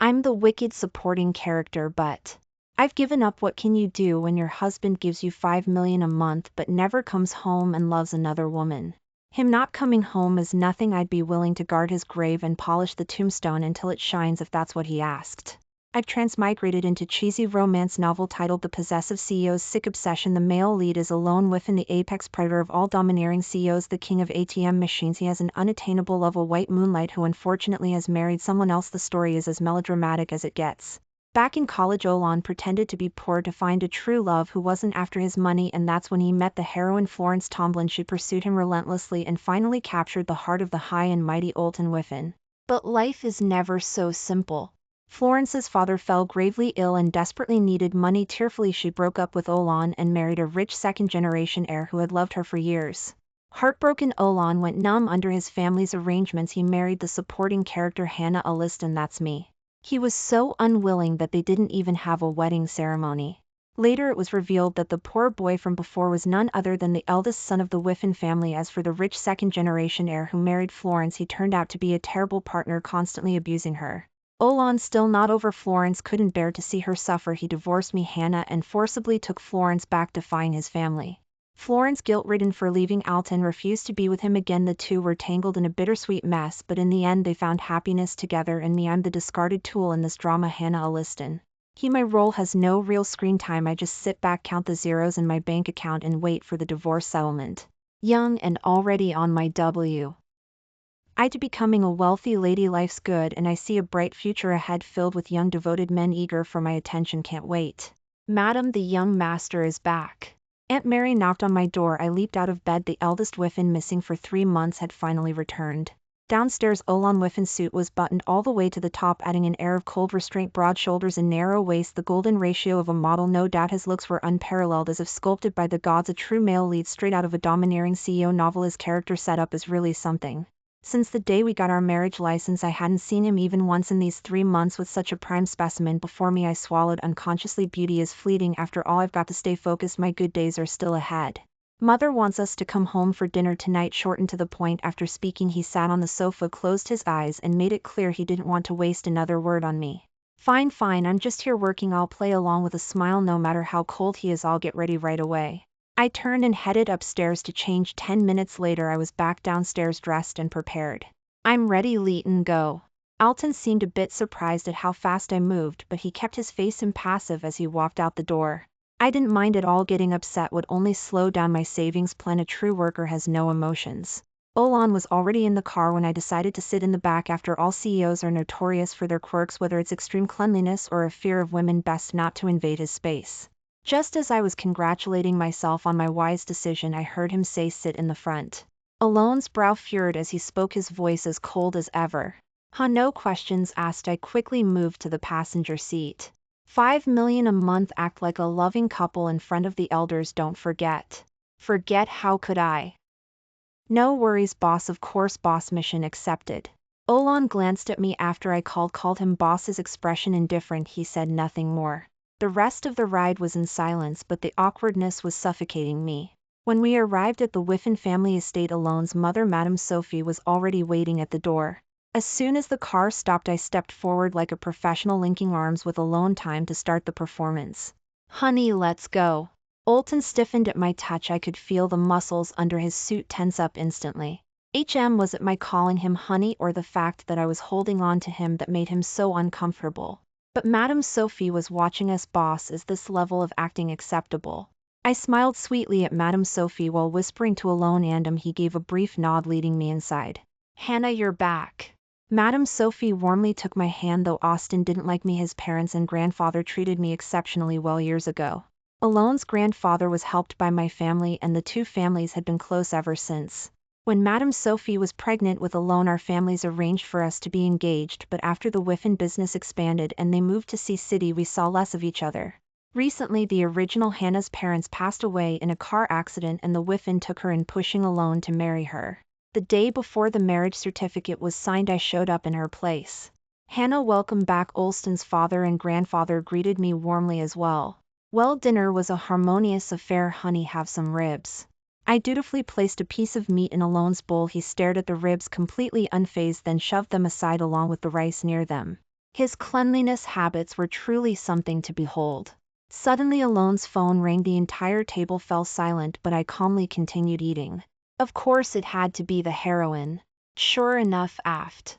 I'm the wicked supporting character, but I've given up. What can you do when your husband gives you $5 million a month but never comes home and loves another woman? Him not coming home is nothing. I'd be willing to guard his grave and polish the tombstone until it shines if that's what he asked. I've transmigrated into cheesy romance novel titled The Possessive CEO's Sick Obsession. The male lead is a lone wolf and the apex predator of all domineering CEOs, the king of ATM machines. He has an unattainable love, a white moonlight who unfortunately has married someone else. The story is as melodramatic as it gets. Back in college, Olan pretended to be poor to find a true love who wasn't after his money, and that's when he met the heroine Florence Tomlin. She pursued him relentlessly and finally captured the heart of the high and mighty Olton Whiffen. But life is never so simple. Florence's father fell gravely ill and desperately needed money. Tearfully, she broke up with Olan and married a rich second-generation heir who had loved her for years. Heartbroken, Olan went numb under his family's arrangements. He married the supporting character Hannah Alliston, that's me. He was so unwilling that they didn't even have a wedding ceremony. Later it was revealed that the poor boy from before was none other than the eldest son of the Whiffen family. As for the rich second-generation heir who married Florence, he turned out to be a terrible partner, constantly abusing her. Olan, still not over Florence, couldn't bear to see her suffer. He divorced me, Hannah, and forcibly took Florence back, defying his family. Florence, guilt-ridden for leaving Alton, refused to be with him again. The two were tangled in a bittersweet mess, but in the end they found happiness together. And me, I'm the discarded tool in this drama, Hannah Alliston. My role has no real screen time. I just sit back, count the zeros in my bank account, and wait for the divorce settlement. Young and already on my W. to becoming a wealthy lady. Life's good, and I see a bright future ahead filled with young devoted men eager for my attention. Can't wait. Madam, the young master is back. Aunt Mary knocked on my door. I leaped out of bed. The eldest Whiffen, missing for 3 months, had finally returned. Downstairs, Olan Whiffen's suit was buttoned all the way to the top, adding an air of cold restraint. Broad shoulders and narrow waist, the golden ratio of a model. No doubt his looks were unparalleled, as if sculpted by the gods. A true male lead straight out of a domineering CEO novel. His character setup is really something. Since the day we got our marriage license, I hadn't seen him even once. In these 3 months, with such a prime specimen before me, I swallowed unconsciously. Beauty is fleeting. After all, I've got to stay focused. My good days are still ahead. Mother wants us to come home for dinner tonight. Shortened to the point. After speaking, he sat on the sofa, closed his eyes, and made it clear he didn't want to waste another word on me. Fine, I'm just here working. I'll play along. With a smile. No matter how cold he is, I'll get ready right away. I turned and headed upstairs to change. 10 minutes later, I was back downstairs, dressed and prepared. I'm ready, Leighton, go. Alton seemed a bit surprised at how fast I moved, but he kept his face impassive as he walked out the door. I didn't mind at all. Getting upset would only slow down my savings plan. A true worker has no emotions. Olan was already in the car when I decided to sit in the back. After all, CEOs are notorious for their quirks, whether it's extreme cleanliness or a fear of women. Best not to invade his space. Just as I was congratulating myself on my wise decision, I heard him say, "Sit in the front." Alon's brow furrowed as he spoke, his voice as cold as ever. No questions asked. I quickly moved to the passenger seat. $5 million a month. Act like a loving couple in front of the elders. Don't forget. Forget? How could I? No worries, boss. Of course, boss. Mission accepted. Olan glanced at me after I called him boss. His expression indifferent. He said nothing more. The rest of the ride was in silence, but the awkwardness was suffocating me. When we arrived at the Whiffen family estate, Alon's mother, Madame Sophie, was already waiting at the door. As soon as the car stopped, I stepped forward like a professional, linking arms with Alone. Time to start the performance. Honey, let's go. Olton stiffened at my touch. I could feel the muscles under his suit tense up instantly. Was it my calling him honey, or the fact that I was holding on to him that made him so uncomfortable? But Madame Sophie was watching us. Boss, is this level of acting acceptable? I smiled sweetly at Madame Sophie while whispering to Alone, and he gave a brief nod, leading me inside. Hannah, you're back. Madame Sophie warmly took my hand. Though Austin didn't like me, his parents and grandfather treated me exceptionally well years ago. Alone's grandfather was helped by my family, and the two families had been close ever since. When Madame Sophie was pregnant with Alone, our families arranged for us to be engaged, but after the Whiffen business expanded and they moved to Sea City, we saw less of each other. Recently, the original Hannah's parents passed away in a car accident, and the Whiffen took her in, pushing Alone to marry her. The day before the marriage certificate was signed, I showed up in her place. Hannah, welcome back. Olston's father and grandfather greeted me warmly as well. Well, dinner was a harmonious affair. Honey, have some ribs. I dutifully placed a piece of meat in Alone's bowl. He stared at the ribs, completely unfazed, then shoved them aside along with the rice near them. His cleanliness habits were truly something to behold. Suddenly Alone's phone rang. The entire table fell silent, but I calmly continued eating. Of course it had to be the heroine. Sure enough, aft.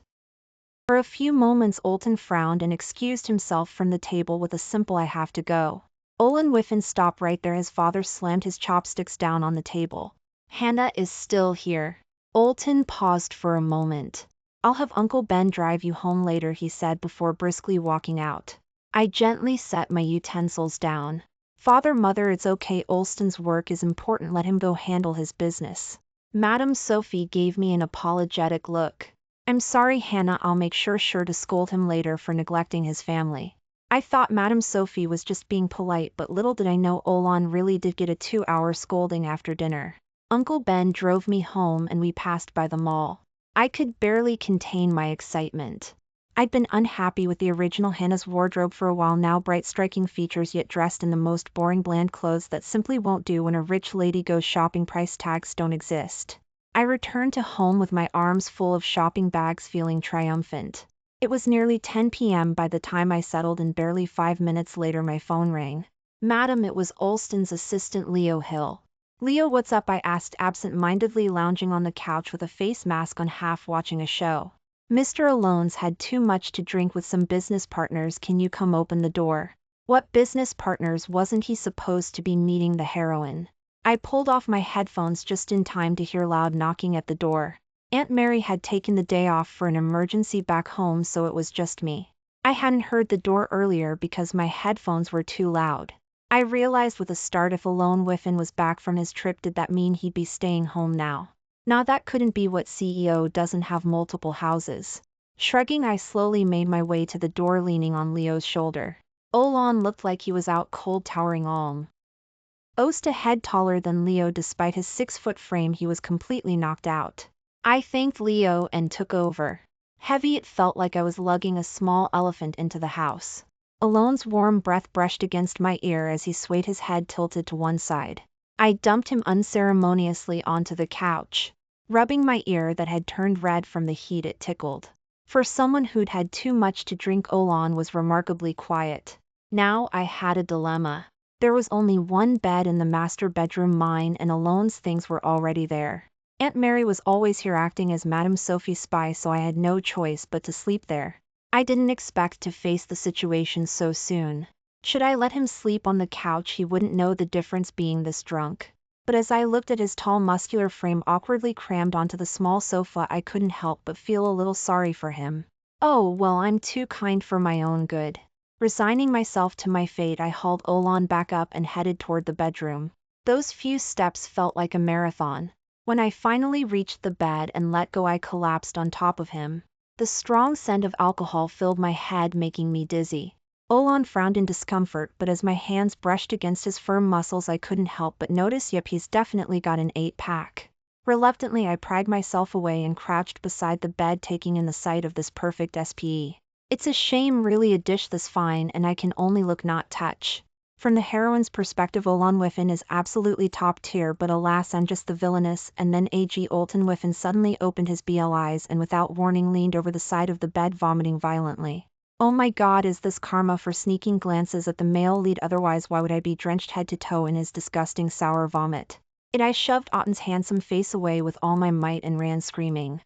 For a few moments Olton frowned and excused himself from the table with a simple "I have to go." Olin Whiffen stopped right there. His father slammed his chopsticks down on the table. "Hannah is still here." Olton paused for a moment. "I'll have Uncle Ben drive you home later," he said before briskly walking out. I gently set my utensils down. "Father, Mother, it's okay. Olston's work is important. Let him go handle his business." Madame Sophie gave me an apologetic look. "I'm sorry, Hannah. I'll make sure to scold him later for neglecting his family." I thought Madame Sophie was just being polite, but little did I know Olon really did get a 2-hour scolding after dinner. Uncle Ben drove me home and we passed by the mall. I could barely contain my excitement. I'd been unhappy with the original Hannah's wardrobe for a while now, bright striking features yet dressed in the most boring bland clothes that simply won't do when a rich lady goes shopping. Price tags don't exist. I returned to home with my arms full of shopping bags, feeling triumphant. It was nearly 10 p.m. by the time I settled, and barely 5 minutes later my phone rang. "Madam," it was Olston's assistant Leo Hill. "Leo, what's up?" I asked, absent-mindedly lounging on the couch with a face mask on, half watching a show. "Mr. Alone's had too much to drink with some business partners. Can you come open the door?" What business partners? Wasn't he supposed to be meeting the heroine? I pulled off my headphones just in time to hear loud knocking at the door. Aunt Mary had taken the day off for an emergency back home, so it was just me. I hadn't heard the door earlier because my headphones were too loud. I realized with a start if Alone Whiffen was back from his trip, did that mean he'd be staying home now? Nah, that couldn't be. What CEO doesn't have multiple houses? Shrugging, I slowly made my way to the door, leaning on Leo's shoulder. Olon looked like he was out cold, towering almost a head taller than Leo. Despite his 6-foot frame, he was completely knocked out. I thanked Leo and took over. Heavy, it felt like I was lugging a small elephant into the house. Alone's warm breath brushed against my ear as he swayed, his head tilted to one side. I dumped him unceremoniously onto the couch. Rubbing my ear that had turned red from the heat, it tickled. For someone who'd had too much to drink, Olon was remarkably quiet. Now I had a dilemma. There was only one bed in the master bedroom, mine, and Alone's things were already there. Aunt Mary was always here acting as Madame Sophie's spy, so I had no choice but to sleep there. I didn't expect to face the situation so soon. Should I let him sleep on the couch? He wouldn't know the difference being this drunk. But as I looked at his tall, muscular frame awkwardly crammed onto the small sofa, I couldn't help but feel a little sorry for him. Oh, well, I'm too kind for my own good. Resigning myself to my fate, I hauled Olon back up and headed toward the bedroom. Those few steps felt like a marathon. When I finally reached the bed and let go, I collapsed on top of him. The strong scent of alcohol filled my head, making me dizzy. Olon frowned in discomfort, but as my hands brushed against his firm muscles, I couldn't help but notice, yep, he's definitely got an 8-pack. Reluctantly, I pried myself away and crouched beside the bed, taking in the sight of this perfect SPE. It's a shame, really, a dish this fine, and I can only look, not touch. From the heroine's perspective, Olon Whiffen is absolutely top tier, but alas, I'm just the villainous. And then AG Olton Whiffen suddenly opened his BL eyes and without warning leaned over the side of the bed, vomiting violently. Oh my god, is this karma for sneaking glances at the male lead? Otherwise, why would I be drenched head to toe in his disgusting sour vomit? I shoved Otten's handsome face away with all my might and ran screaming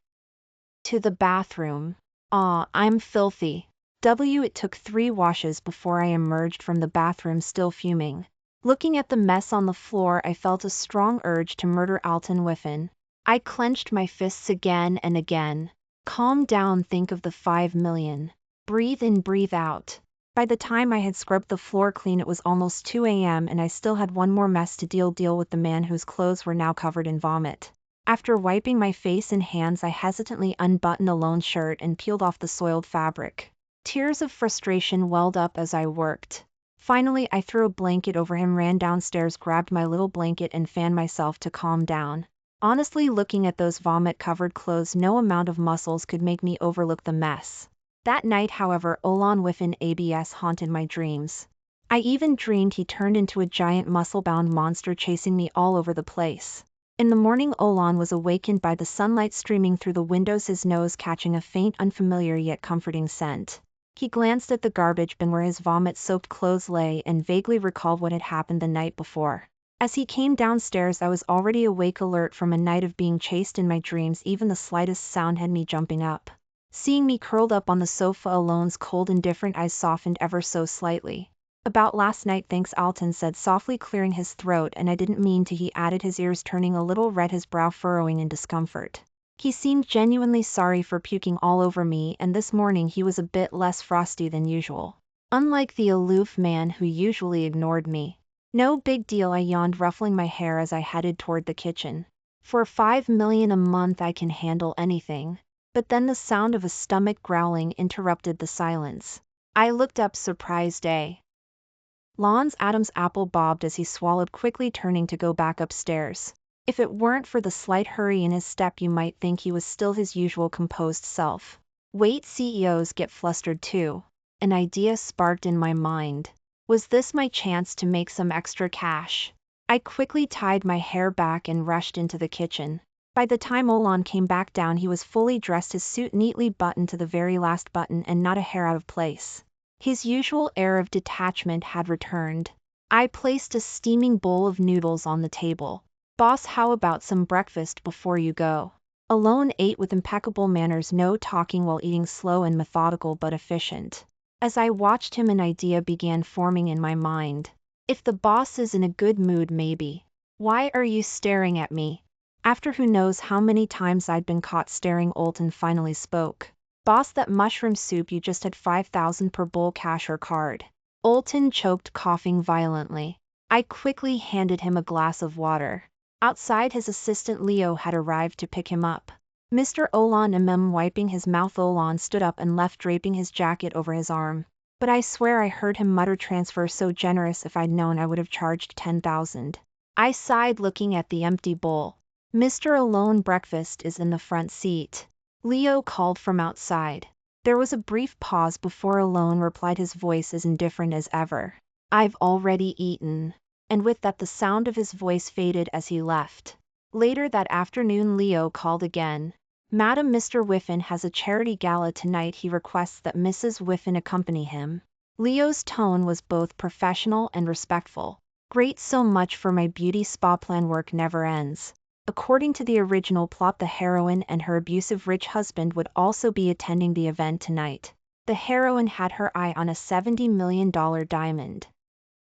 to the bathroom. I'm filthy. It took 3 washes before I emerged from the bathroom, still fuming. Looking at the mess on the floor, I felt a strong urge to murder Alton Whiffen. I clenched my fists again and again. Calm down, think of the 5 million. Breathe in, breathe out. By the time I had scrubbed the floor clean, it was almost 2 a.m. and I still had one more mess to deal with the man whose clothes were now covered in vomit. After wiping my face and hands, I hesitantly unbuttoned Alone's shirt and peeled off the soiled fabric. Tears of frustration welled up as I worked. Finally, I threw a blanket over him, ran downstairs, grabbed my little blanket and fanned myself to calm down. Honestly, looking at those vomit-covered clothes, no amount of muscles could make me overlook the mess. That night, however, Olon Whiffen ABS haunted my dreams. I even dreamed he turned into a giant muscle-bound monster chasing me all over the place. In the morning, Olon was awakened by the sunlight streaming through the windows, his nose catching a faint, unfamiliar yet comforting scent. He glanced at the garbage bin where his vomit-soaked clothes lay and vaguely recalled what had happened the night before. As he came downstairs, I was already awake, alert from a night of being chased in my dreams. Even the slightest sound had me jumping up. Seeing me curled up on the sofa, Alone's cold, indifferent eyes softened ever so slightly. "About last night, thanks," Alton said softly, clearing his throat. "And I didn't mean to," he added, his ears turning a little red, his brow furrowing in discomfort. He seemed genuinely sorry for puking all over me, and this morning he was a bit less frosty than usual. Unlike the aloof man who usually ignored me. "No big deal," I yawned, ruffling my hair as I headed toward the kitchen. "For $5 million a month I can handle anything." But then the sound of a stomach growling interrupted the silence. I looked up, surprised. Lon's Adam's apple bobbed as he swallowed quickly, turning to go back upstairs. If it weren't for the slight hurry in his step, you might think he was still his usual composed self. Wait, CEOs get flustered too. An idea sparked in my mind. Was this my chance to make some extra cash? I quickly tied my hair back and rushed into the kitchen. By the time Olon came back down, he was fully dressed, his suit neatly buttoned to the very last button and not a hair out of place. His usual air of detachment had returned. I placed a steaming bowl of noodles on the table. "Boss, how about some breakfast before you go?" Alone ate with impeccable manners, no talking while eating, slow and methodical but efficient. As I watched him, an idea began forming in my mind. If the boss is in a good mood, maybe. "Why are you staring at me?" After who knows how many times I'd been caught staring, Olton finally spoke. "Boss, that mushroom soup you just had, 5,000 per bowl, cash or card?" Olton choked, coughing violently. I quickly handed him a glass of water. Outside, his assistant Leo had arrived to pick him up. "Mr. Olon," wiping his mouth. Olon stood up and left, draping his jacket over his arm. But I swear I heard him mutter, "Transfer, so generous. If I'd known, I would have charged 10,000. I sighed, looking at the empty bowl. "Mr. Alone, breakfast is in the front seat," Leo called from outside. There was a brief pause before Alone replied, his voice as indifferent as ever. "I've already eaten." And with that, the sound of his voice faded as he left. Later that afternoon, Leo called again. "Madam, Mr. Whiffen has a charity gala tonight. He requests that Mrs. Whiffen accompany him." Leo's tone was both professional and respectful. "Great, so much for my beauty spa plan. Work never ends." According to the original plot, the heroine and her abusive rich husband would also be attending the event tonight. The heroine had her eye on a $70 million diamond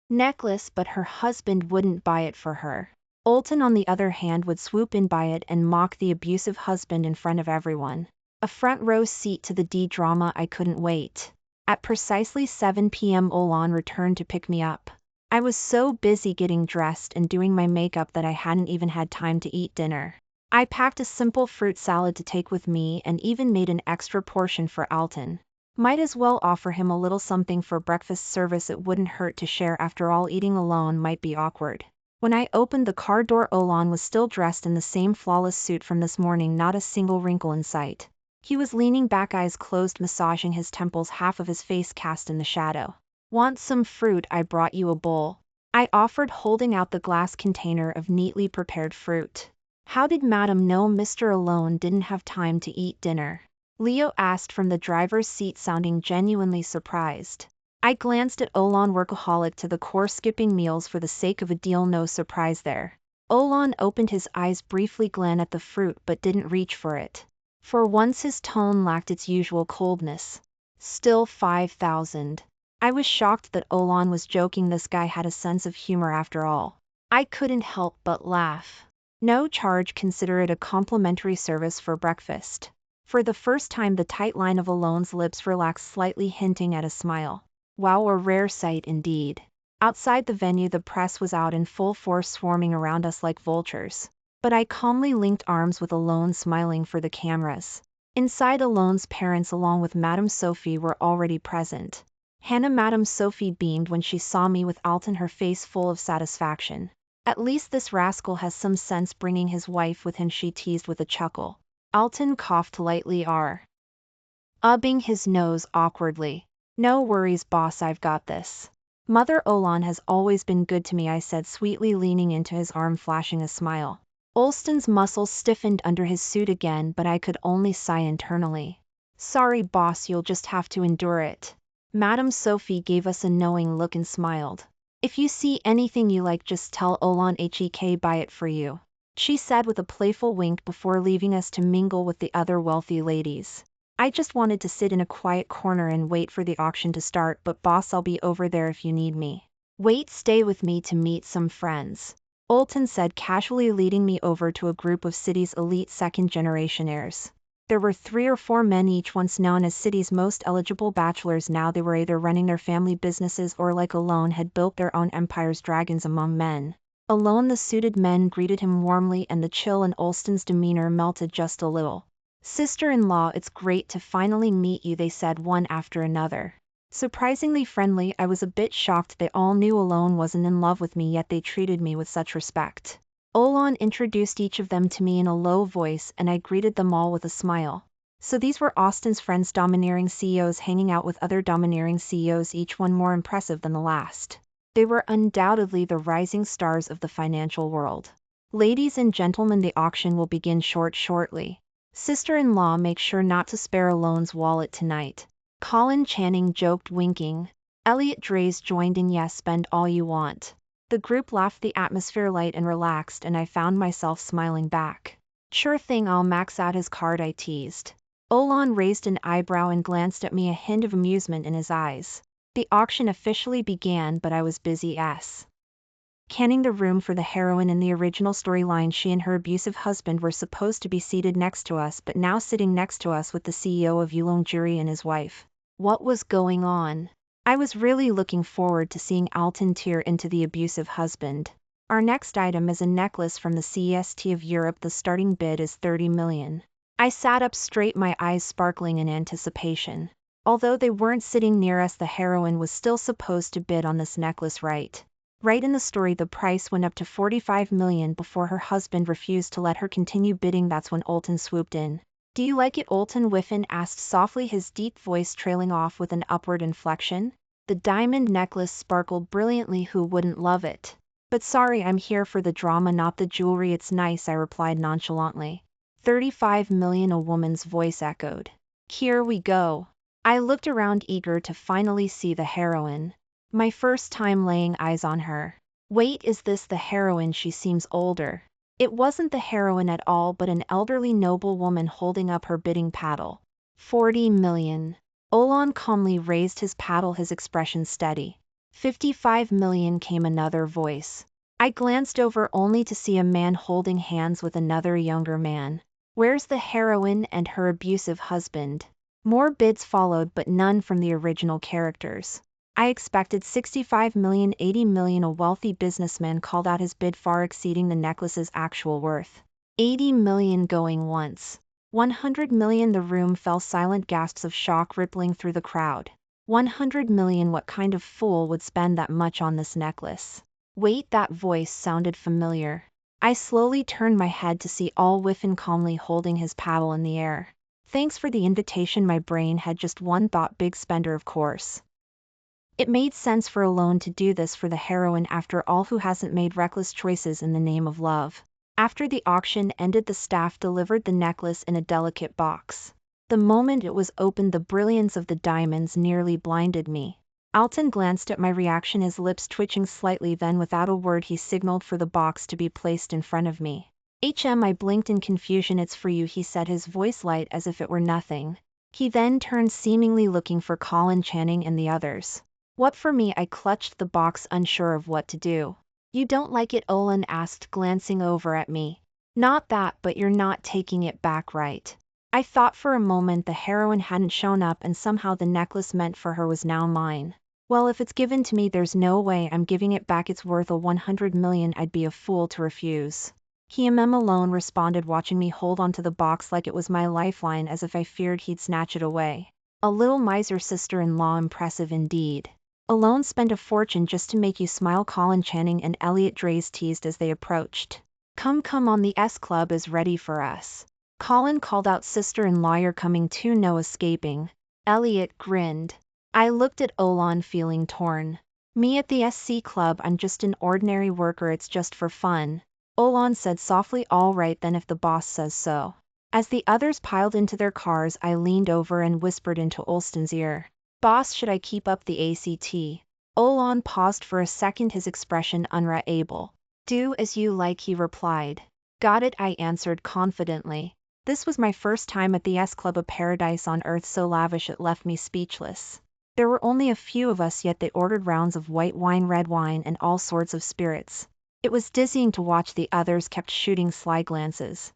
necklace, but her husband wouldn't buy it for her. Olton, on the other hand, would swoop in, buy it, and mock the abusive husband in front of everyone. A front row seat to the D-drama. I couldn't wait. At precisely 7 p.m. Olon returned to pick me up. I was so busy getting dressed and doing my makeup that I hadn't even had time to eat dinner. I packed a simple fruit salad to take with me and even made an extra portion for Alton. Might as well offer him a little something for breakfast service. It wouldn't hurt to share. After all, eating alone might be awkward. When I opened the car door, Olon was still dressed in the same flawless suit from this morning, not a single wrinkle in sight. He was leaning back, eyes closed, massaging his temples, half of his face cast in the shadow. "Want some fruit? I brought you a bowl," I offered, holding out the glass container of neatly prepared fruit. "How did Madam know Mr. Alone didn't have time to eat dinner?" Leo asked from the driver's seat, sounding genuinely surprised. I glanced at Olon, workaholic to the core, skipping meals for the sake of a deal. No surprise there. Olon opened his eyes briefly, glanced at the fruit, but didn't reach for it. For once his tone lacked its usual coldness. "Still 5,000. I was shocked that Olon was joking. This guy had a sense of humor after all. I couldn't help but laugh. "No charge. Consider it a complimentary service for breakfast." For the first time, the tight line of Alone's lips relaxed slightly, hinting at a smile. Wow, a rare sight indeed. Outside the venue, the press was out in full force, swarming around us like vultures. But I calmly linked arms with Alone, smiling for the cameras. Inside, Alone's parents, along with Madame Sophie, were already present. Hannah, Madame Sophie beamed when she saw me with Alton, her face full of satisfaction. "At least this rascal has some sense, bringing his wife with him," she teased with a chuckle. Alton coughed lightly, ubbing his nose awkwardly. "No worries, boss, I've got this. Mother Olon has always been good to me," I said sweetly, leaning into his arm, flashing a smile. Olston's muscles stiffened under his suit again, but I could only sigh internally. Sorry boss, you'll just have to endure it. Madame Sophie gave us a knowing look and smiled. If you see anything you like, just tell Olan Hek buy it for you, she said with a playful wink before leaving us to mingle with the other wealthy ladies. I just wanted to sit in a quiet corner and wait for the auction to start, but boss, I'll be over there if you need me. Wait, stay with me to meet some friends, Olton said, casually leading me over to a group of City's elite second-generation heirs. There were 3 or 4 men, each once known as City's most eligible bachelors. Now they were either running their family businesses or, like Alone, had built their own empires. Dragons among men. Alone, the suited men greeted him warmly, and the chill in Olston's demeanor melted just a little. Sister-in-law, it's great to finally meet you, they said one after another. Surprisingly friendly, I was a bit shocked. They all knew Alone wasn't in love with me, yet they treated me with such respect. Olan introduced each of them to me in a low voice, and I greeted them all with a smile. So these were Austin's friends, domineering CEOs hanging out with other domineering CEOs, each one more impressive than the last. They were undoubtedly the rising stars of the financial world. Ladies and gentlemen, the auction will begin shortly. Sister-in-law, make sure not to spare Alone's wallet tonight, Colin Channing joked, winking. Elliot Drays joined in. Yes, spend all you want. The group laughed, the atmosphere light and relaxed, and I found myself smiling back. Sure thing, I'll max out his card, I teased. Olan raised an eyebrow and glanced at me, a hint of amusement in his eyes. The auction officially began, but I was busy canning the room for the heroine in the original storyline. She and her abusive husband were supposed to be seated next to us, but now sitting next to us with the CEO of Yulong Jury and his wife. What was going on? I was really looking forward to seeing Alton tear into the abusive husband. Our next item is a necklace from the CEST of Europe. The starting bid is 30 million. I sat up straight, my eyes sparkling in anticipation. Although they weren't sitting near us, the heroine was still supposed to bid on this necklace, right? Right in the story, the price went up to 45 million before her husband refused to let her continue bidding. That's when Olton swooped in. Do you like it, Olton Whiffen asked softly, his deep voice trailing off with an upward inflection. The diamond necklace sparkled brilliantly. Who wouldn't love it? But sorry, I'm here for the drama, not the jewelry. It's nice, I replied nonchalantly. 35 million, a woman's voice echoed. Here we go. I looked around, eager to finally see the heroine. My first time laying eyes on her. Wait, is this the heroine? She seems older. It wasn't the heroine at all, but an elderly noble woman holding up her bidding paddle. 40 million. Olan calmly raised his paddle, his expression steady. 55 million, came another voice. I glanced over only to see a man holding hands with another younger man. Where's the heroine and her abusive husband? More bids followed, but none from the original characters. I expected 65 million, 80 million. A wealthy businessman called out his bid, far exceeding the necklace's actual worth. 80 million going once. 100 million. The room fell silent, gasps of shock rippling through the crowd. 100 million. What kind of fool would spend that much on this necklace? Wait, that voice sounded familiar. I slowly turned my head to see Al Whiffen calmly holding his paddle in the air. Thanks for the invitation. My brain had just one thought: big spender, of course. It made sense for Alone to do this for the heroine, after all. Who hasn't made reckless choices in the name of love? After the auction ended, the staff delivered the necklace in a delicate box. The moment it was opened, the brilliance of the diamonds nearly blinded me. Alton glanced at my reaction, his lips twitching slightly, then without a word he signaled for the box to be placed in front of me. I blinked in confusion. It's for you, he said, his voice light as if it were nothing. He then turned, seemingly looking for Colin Channing and the others. What for me? I clutched the box, unsure of what to do. You don't like it? Olan asked, glancing over at me. Not that, but you're not taking it back, right? I thought for a moment the heroine hadn't shown up and somehow the necklace meant for her was now mine. Well, if it's given to me, there's no way I'm giving it back. It's worth a 100 million. I'd be a fool to refuse. Alone responded, watching me hold onto the box like it was my lifeline, as if I feared he'd snatch it away. A little miser, sister-in-law, impressive indeed. Alone spent a fortune just to make you smile, Colin Channing and Elliot Drays teased as they approached. Come on, the S-Club is ready for us. Colin called out, sister-in-law, you're coming too, no escaping. Elliot grinned. I looked at Olan, feeling torn. Me at the SC Club? I'm just an ordinary worker, it's just for fun. Olan said softly. All right then, if the boss says so. As the others piled into their cars, I leaned over and whispered into Olston's ear. Boss, should I keep up the ACT? Olon paused for a second, his expression unreadable. Do as you like, he replied. Got it, I answered confidently. This was my first time at the S-Club, a paradise on earth so lavish it left me speechless. There were only a few of us, yet they ordered rounds of white wine, red wine, and all sorts of spirits. It was dizzying to watch. The others kept shooting sly glances.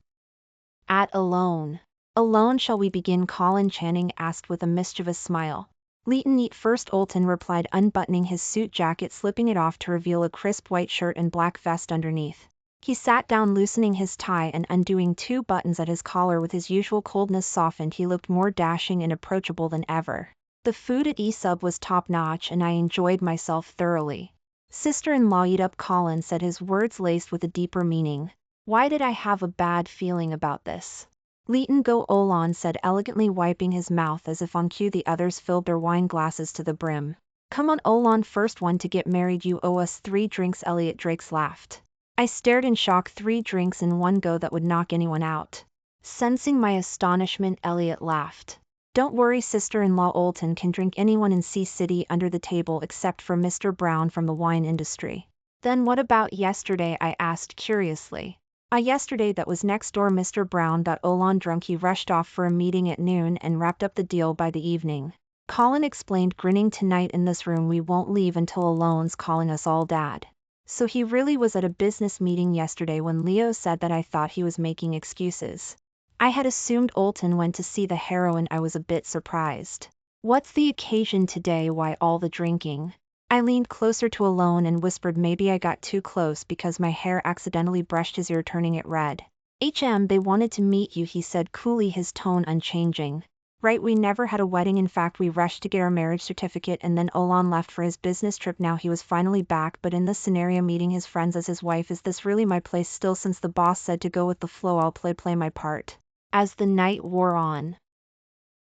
At alone. Alone shall we begin? Colin Channing asked with a mischievous smile. Leighton, eat first, Olton replied, unbuttoning his suit jacket, slipping it off to reveal a crisp white shirt and black vest underneath. He sat down, loosening his tie and undoing 2 buttons at his collar. With his usual coldness softened, he looked more dashing and approachable than ever. The food at E-Sub was top-notch and I enjoyed myself thoroughly. Sister-in-law, eat up, Colin said, his words laced with a deeper meaning. Why did I have a bad feeling about this? Leighton, go, Olon said elegantly, wiping his mouth as if on cue. The others filled their wine glasses to the brim. Come on, Olon, first one to get married. You owe us 3 drinks, Elliot Drakes laughed. I stared in shock. 3 drinks in one go? That would knock anyone out. Sensing my astonishment, Elliot laughed. Don't worry, sister-in-law, Olton can drink anyone in C-City under the table except for Mr. Brown from the wine industry. Then what about yesterday? I asked curiously. Yesterday that was next door, Mr. Brown. Olon drunk. He rushed off for a meeting at noon and wrapped up the deal by the evening. Colin explained, grinning. Tonight in this room we won't leave until Alon's calling us all dad. So he really was at a business meeting yesterday. When Leo said that, I thought he was making excuses. I had assumed Olton went to see the heroine. I was a bit surprised. What's the occasion today? Why all the drinking? I leaned closer to Alon and whispered, maybe I got too close because my hair accidentally brushed his ear, turning it red. They wanted to meet you, he said coolly, his tone unchanging. Right, we never had a wedding. In fact, we rushed to get our marriage certificate and then Olon left for his business trip. Now he was finally back, but in this scenario, meeting his friends as his wife, is this really my place? Still, since the boss said to go with the flow, I'll play my part. As the night wore on,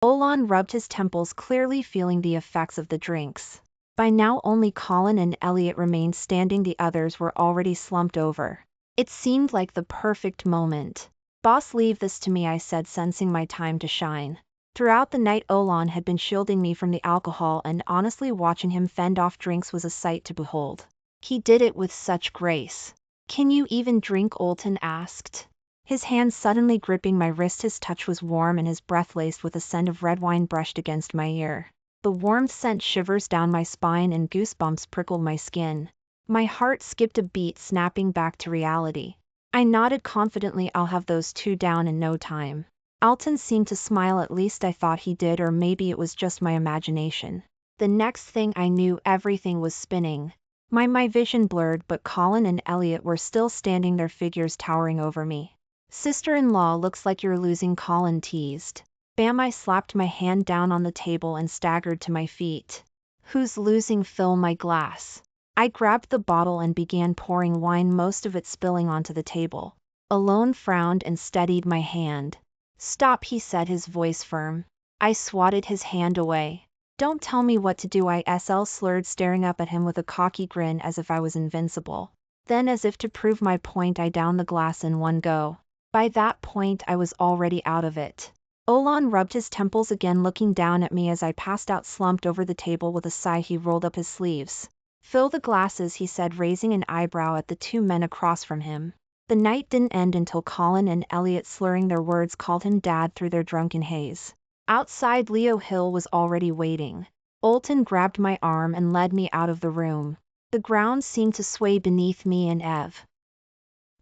Olon rubbed his temples, clearly feeling the effects of the drinks. By now only Colin and Elliot remained standing. The others were already slumped over. It seemed like the perfect moment. Boss, leave this to me, I said, sensing my time to shine. Throughout the night Olon had been shielding me from the alcohol, and honestly watching him fend off drinks was a sight to behold. He did it with such grace. Can you even drink? Olton asked. His hand suddenly gripping my wrist. His touch was warm and his breath laced with a scent of red wine brushed against my ear. The warmth sent shivers down my spine and goosebumps prickled my skin. My heart skipped a beat, snapping back to reality. I nodded confidently, I'll have those 2 down in no time. Alton seemed to smile, at least I thought he did, or maybe it was just my imagination. The next thing I knew, everything was spinning. My vision blurred, but Colin and Elliot were still standing, their figures towering over me. Sister-in-law, looks like you're losing, Colin teased. Bam! I slapped my hand down on the table and staggered to my feet. Who's losing? Fill my glass. I grabbed the bottle and began pouring wine, most of it spilling onto the table. Alon frowned and steadied my hand. Stop, he said, his voice firm. I swatted his hand away. Don't tell me what to do, I slurred, staring up at him with a cocky grin as if I was invincible. Then, as if to prove my point, I downed the glass in one go. By that point I was already out of it. Olon rubbed his temples again, looking down at me as I passed out slumped over the table. With a sigh he rolled up his sleeves. Fill the glasses, he said, raising an eyebrow at the 2 men across from him. The night didn't end until Colin and Elliot, slurring their words, called him dad through their drunken haze. Outside, Leo Hill was already waiting. Olton grabbed my arm and led me out of the room. The ground seemed to sway beneath me and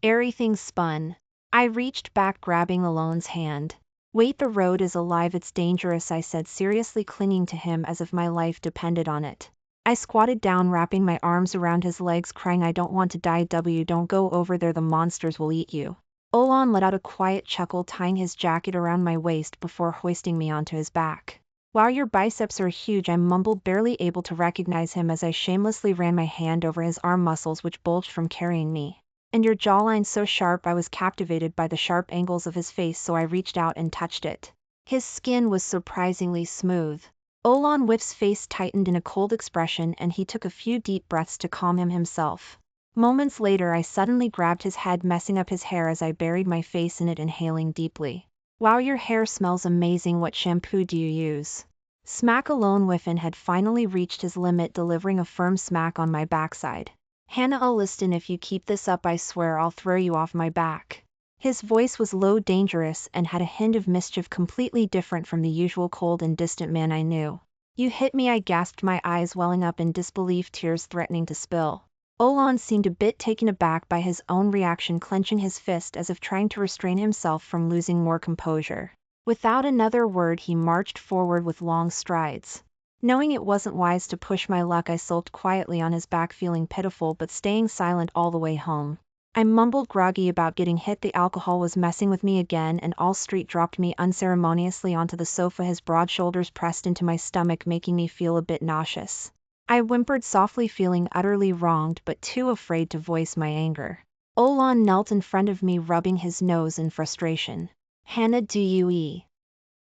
everything spun. I reached back, grabbing Alon's hand. Wait, the road is alive, it's dangerous, I said, seriously clinging to him as if my life depended on it. I squatted down, wrapping my arms around his legs, crying, I don't want to die. Don't go over there, the monsters will eat you. Olon let out a quiet chuckle, tying his jacket around my waist before hoisting me onto his back. Wow, your biceps are huge, I mumbled, barely able to recognize him as I shamelessly ran my hand over his arm muscles which bulged from carrying me. And your jawline so sharp. I was captivated by the sharp angles of his face, so I reached out and touched it. His skin was surprisingly smooth. Olon Whiff's face tightened in a cold expression and he took a few deep breaths to calm himself. Moments later I suddenly grabbed his head, messing up his hair as I buried my face in it, inhaling deeply. Wow, your hair smells amazing. What shampoo do you use? Smack alone. Whiffin had finally reached his limit, delivering a firm smack on my backside. Hannah, listen, if you keep this up I swear I'll throw you off my back. His voice was low, dangerous, and had a hint of mischief, completely different from the usual cold and distant man I knew. You hit me, I gasped, my eyes welling up in disbelief, tears threatening to spill. Olan seemed a bit taken aback by his own reaction, clenching his fist as if trying to restrain himself from losing more composure. Without another word he marched forward with long strides. Knowing it wasn't wise to push my luck, I sulked quietly on his back, feeling pitiful but staying silent all the way home. I mumbled groggy about getting hit, the alcohol was messing with me again, and All Street dropped me unceremoniously onto the sofa, his broad shoulders pressed into my stomach, making me feel a bit nauseous. I whimpered softly, feeling utterly wronged but too afraid to voice my anger. Olan knelt in front of me, rubbing his nose in frustration. Hannah, do you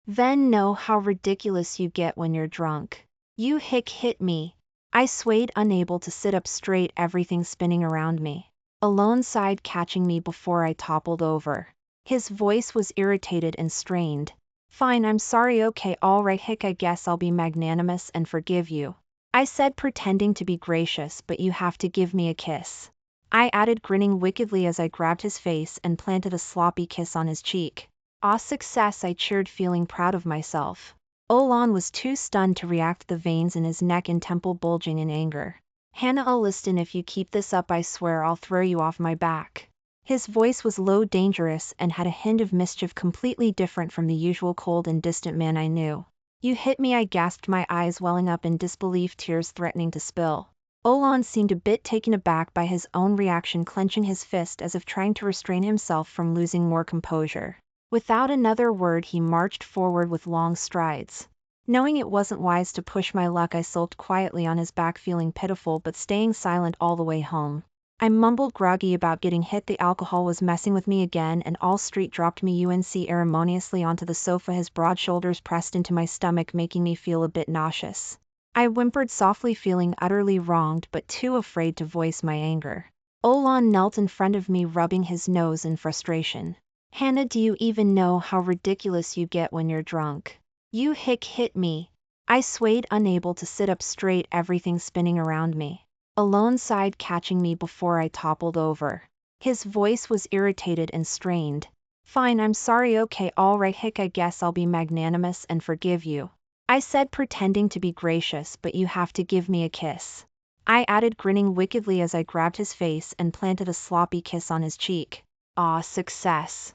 then know how ridiculous you get when you're drunk? You hit me. I swayed, unable to sit up straight, everything spinning around me. Alone sighed, catching me before I toppled over. His voice was irritated and strained. Fine, I'm sorry, okay, alright, I guess I'll be magnanimous and forgive you. I said, pretending to be gracious, but you have to give me a kiss. I added, grinning wickedly as I grabbed his face and planted a sloppy kiss on his cheek. Ah, success, I cheered, feeling proud of myself. Olan was too stunned to react, the veins in his neck and temple bulging in anger. Hannah, listen, if you keep this up I swear I'll throw you off my back. His voice was low, dangerous, and had a hint of mischief, completely different from the usual cold and distant man I knew. You hit me, I gasped, my eyes welling up in disbelief, tears threatening to spill. Olan seemed a bit taken aback by his own reaction, clenching his fist as if trying to restrain himself from losing more composure. Without another word he marched forward with long strides. Knowing it wasn't wise to push my luck, I sulked quietly on his back, feeling pitiful but staying silent all the way home. I mumbled groggy about getting hit, the alcohol was messing with me again, and All Street dropped me unceremoniously onto the sofa, his broad shoulders pressed into my stomach, making me feel a bit nauseous. I whimpered softly, feeling utterly wronged but too afraid to voice my anger. Olan knelt in front of me, rubbing his nose in frustration. Hannah, do you even know how ridiculous you get when you're drunk? You hit me. I swayed, unable to sit up straight, everything spinning around me. Alone sighed, catching me before I toppled over. His voice was irritated and strained. Fine, I'm sorry, okay, alright, I guess I'll be magnanimous and forgive you. I said, pretending to be gracious, but you have to give me a kiss. I added, grinning wickedly as I grabbed his face and planted a sloppy kiss on his cheek. Ah, success.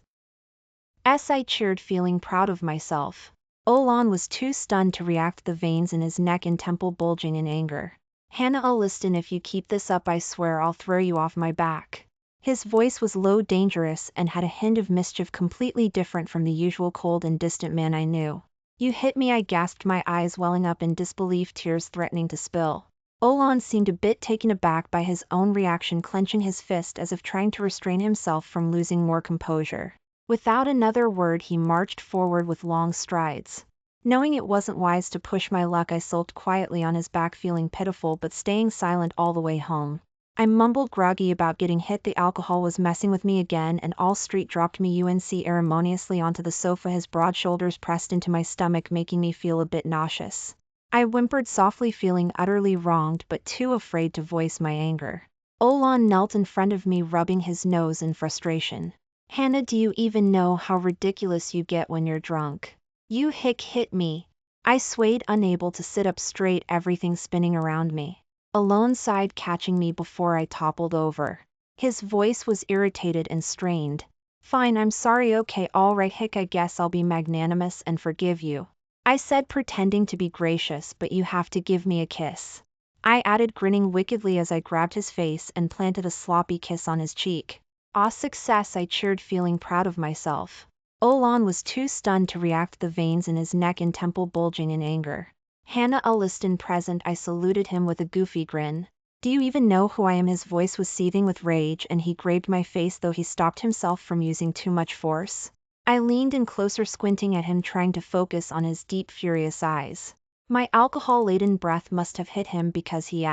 I cheered, feeling proud of myself. Olan was too stunned to react, the veins in his neck and temple bulging in anger. Hannah, listen, if you keep this up I swear I'll throw you off my back. His voice was low, dangerous, and had a hint of mischief, completely different from the usual cold and distant man I knew. You hit me, I gasped, my eyes welling up in disbelief, tears threatening to spill. Olan seemed a bit taken aback by his own reaction, clenching his fist as if trying to restrain himself from losing more composure. Without another word he marched forward with long strides. Knowing it wasn't wise to push my luck, I sulked quietly on his back, feeling pitiful but staying silent all the way home. I mumbled groggy about getting hit, the alcohol was messing with me again, and All Street dropped me unceremoniously onto the sofa, his broad shoulders pressed into my stomach, making me feel a bit nauseous. I whimpered softly, feeling utterly wronged but too afraid to voice my anger. Olan knelt in front of me, rubbing his nose in frustration. Hannah, do you even know how ridiculous you get when you're drunk? You hit me. I swayed, unable to sit up straight, everything spinning around me. Alone sighed, catching me before I toppled over. His voice was irritated and strained. Fine, I'm sorry, okay, alright, I guess I'll be magnanimous and forgive you. I said, pretending to be gracious, but you have to give me a kiss. I added, grinning wickedly as I grabbed his face and planted a sloppy kiss on his cheek. Ah, success, I cheered, feeling proud of myself. Olan was too stunned to react, the veins in his neck and temple bulging in anger. Hannah, Liston present, I saluted him with a goofy grin. Do you even know who I am? His voice was seething with rage and he grazed my face, though he stopped himself from using too much force. I leaned in closer, squinting at him, trying to focus on his deep, furious eyes. My alcohol-laden breath must have hit him because he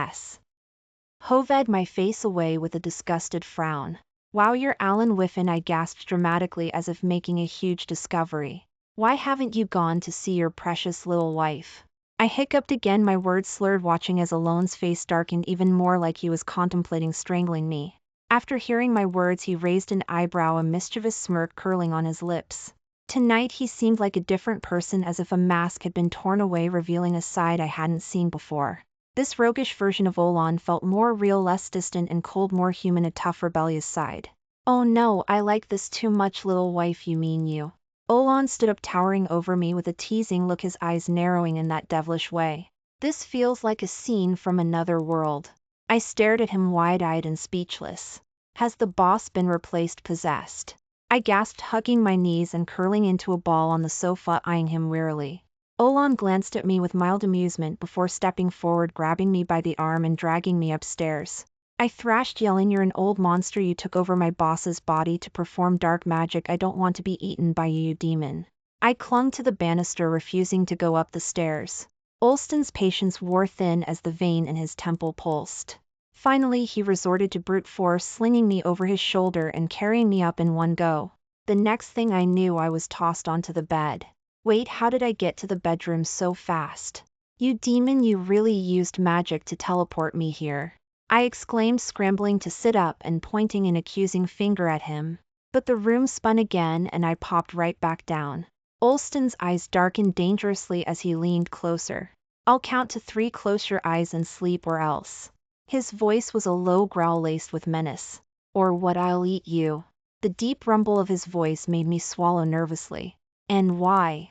hoved my face away with a disgusted frown. Wow, you're Alan Whiffen, I gasped dramatically as if making a huge discovery. Why haven't you gone to see your precious little wife? I hiccuped again, my words slurred, watching as Alon's face darkened even more, like he was contemplating strangling me. After hearing my words, he raised an eyebrow, a mischievous smirk curling on his lips. Tonight he seemed like a different person, as if a mask had been torn away, revealing a side I hadn't seen before. This roguish version of Olan felt more real, less distant and cold, more human, a tough, rebellious side. Oh no, I like this too much, little wife, you mean you? Olan stood up, towering over me with a teasing look, his eyes narrowing in that devilish way. This feels like a scene from another world. I stared at him, wide-eyed and speechless. Has the boss been replaced, possessed? I gasped, hugging my knees and curling into a ball on the sofa, eyeing him wearily. Olan glanced at me with mild amusement before stepping forward, grabbing me by the arm and dragging me upstairs. I thrashed, yelling, "You're an old monster, you took over my boss's body to perform dark magic. I don't want to be eaten by you, you demon." I clung to the banister, refusing to go up the stairs. Olston's patience wore thin as the vein in his temple pulsed. Finally he resorted to brute force, slinging me over his shoulder and carrying me up in one go. The next thing I knew, I was tossed onto the bed. Wait, how did I get to the bedroom so fast? You demon, you really used magic to teleport me here? I exclaimed, scrambling to sit up and pointing an accusing finger at him. But the room spun again and I popped right back down. Olston's eyes darkened dangerously as he leaned closer. "I'll count to 3, close your eyes and sleep, or else." His voice was a low growl laced with menace. "Or what, I'll eat you." The deep rumble of his voice made me swallow nervously. "And why?"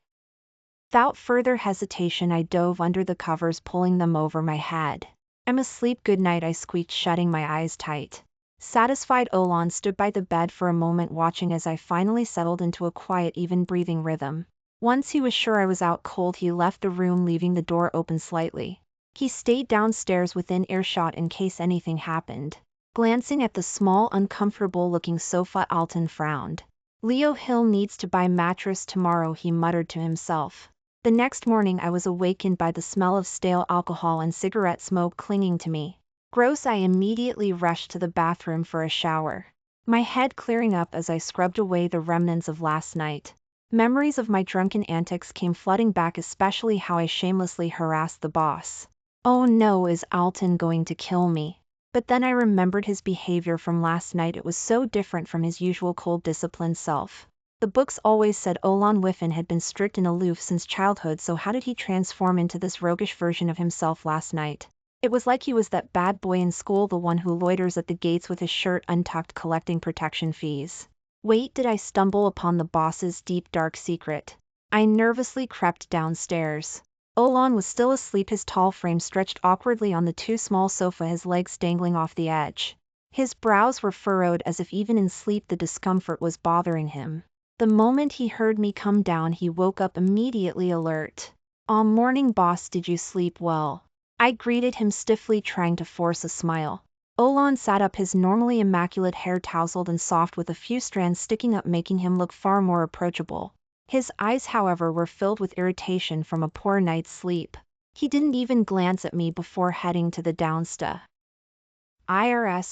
Without further hesitation I dove under the covers, pulling them over my head. "I'm asleep, good night," I squeaked, shutting my eyes tight. Satisfied, Olan stood by the bed for a moment, watching as I finally settled into a quiet, even breathing rhythm. Once he was sure I was out cold, he left the room, leaving the door open slightly. He stayed downstairs within earshot in case anything happened. Glancing at the small, uncomfortable-looking sofa, Alton frowned. "Leo Hill needs to buy mattress tomorrow," he muttered to himself. The next morning I was awakened by the smell of stale alcohol and cigarette smoke clinging to me. Gross, I immediately rushed to the bathroom for a shower. My head clearing up as I scrubbed away the remnants of last night. Memories of my drunken antics came flooding back, especially how I shamelessly harassed the boss. Oh no, is Alton going to kill me? But then I remembered his behavior from last night. It was so different from his usual cold, disciplined self. The books always said Olan Whiffen had been strict and aloof since childhood, so how did he transform into this roguish version of himself last night? It was like he was that bad boy in school, the one who loiters at the gates with his shirt untucked, collecting protection fees. Wait, did I stumble upon the boss's deep, dark secret? I nervously crept downstairs. Olan was still asleep, his tall frame stretched awkwardly on the too small sofa, his legs dangling off the edge. His brows were furrowed, as if even in sleep the discomfort was bothering him. The moment he heard me come down, he woke up immediately, alert. Morning, boss, did you sleep well?" I greeted him stiffly, trying to force a smile. Olan sat up, his normally immaculate hair tousled and soft with a few strands sticking up, making him look far more approachable. His eyes, however, were filled with irritation from a poor night's sleep. He didn't even glance at me before heading to the downstairs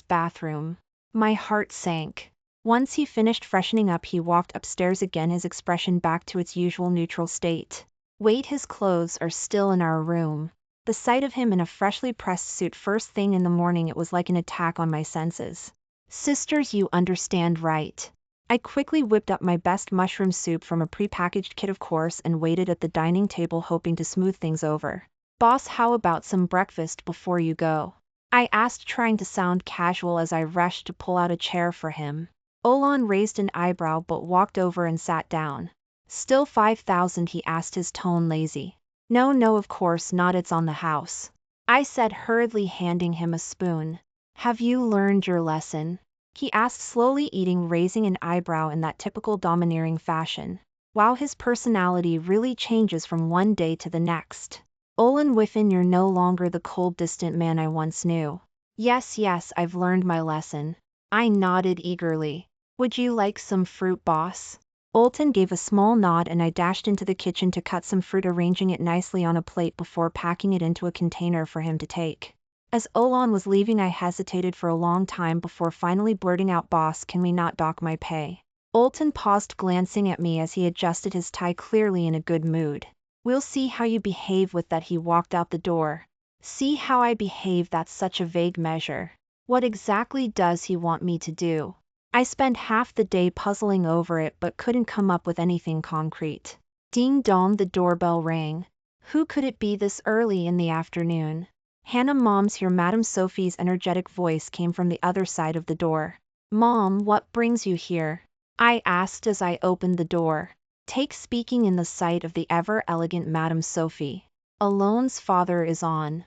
bathroom. My heart sank. Once he finished freshening up, he walked upstairs again, his expression back to its usual neutral state. Wait, his clothes are still in our room. The sight of him in a freshly pressed suit first thing in the morning, it was like an attack on my senses. "Sisters, you understand, right?" I quickly whipped up my best mushroom soup from a prepackaged kit, of course, and waited at the dining table, hoping to smooth things over. "Boss, how about some breakfast before you go?" I asked, trying to sound casual as I rushed to pull out a chair for him. Olan raised an eyebrow but walked over and sat down. "Still 5,000, he asked, his tone lazy. "No, no, of course not, it's on the house," I said, hurriedly handing him a spoon. "Have you learned your lesson?" he asked, slowly eating, raising an eyebrow in that typical domineering fashion. Wow, his personality really changes from one day to the next. "Olan Whiffen, you're no longer the cold, distant man I once knew." Yes, I've learned my lesson." I nodded eagerly. "Would you like some fruit, boss?" Olton gave a small nod and I dashed into the kitchen to cut some fruit, arranging it nicely on a plate before packing it into a container for him to take. As Olan was leaving, I hesitated for a long time before finally blurting out, "Boss, can we not dock my pay?" Olton paused, glancing at me as he adjusted his tie, clearly in a good mood. "We'll see how you behave with that." He walked out the door. "See how I behave? That's such a vague measure. What exactly does he want me to do?" I spent half the day puzzling over it but couldn't come up with anything concrete. Ding dong, the doorbell rang. Who could it be this early in the afternoon? "Hannah, Mom's here." Madam Sophie's energetic voice came from the other side of the door. "Mom, what brings you here?" I asked as I opened the door. Take speaking in the sight of the ever-elegant Madam Sophie. "Alone's father is on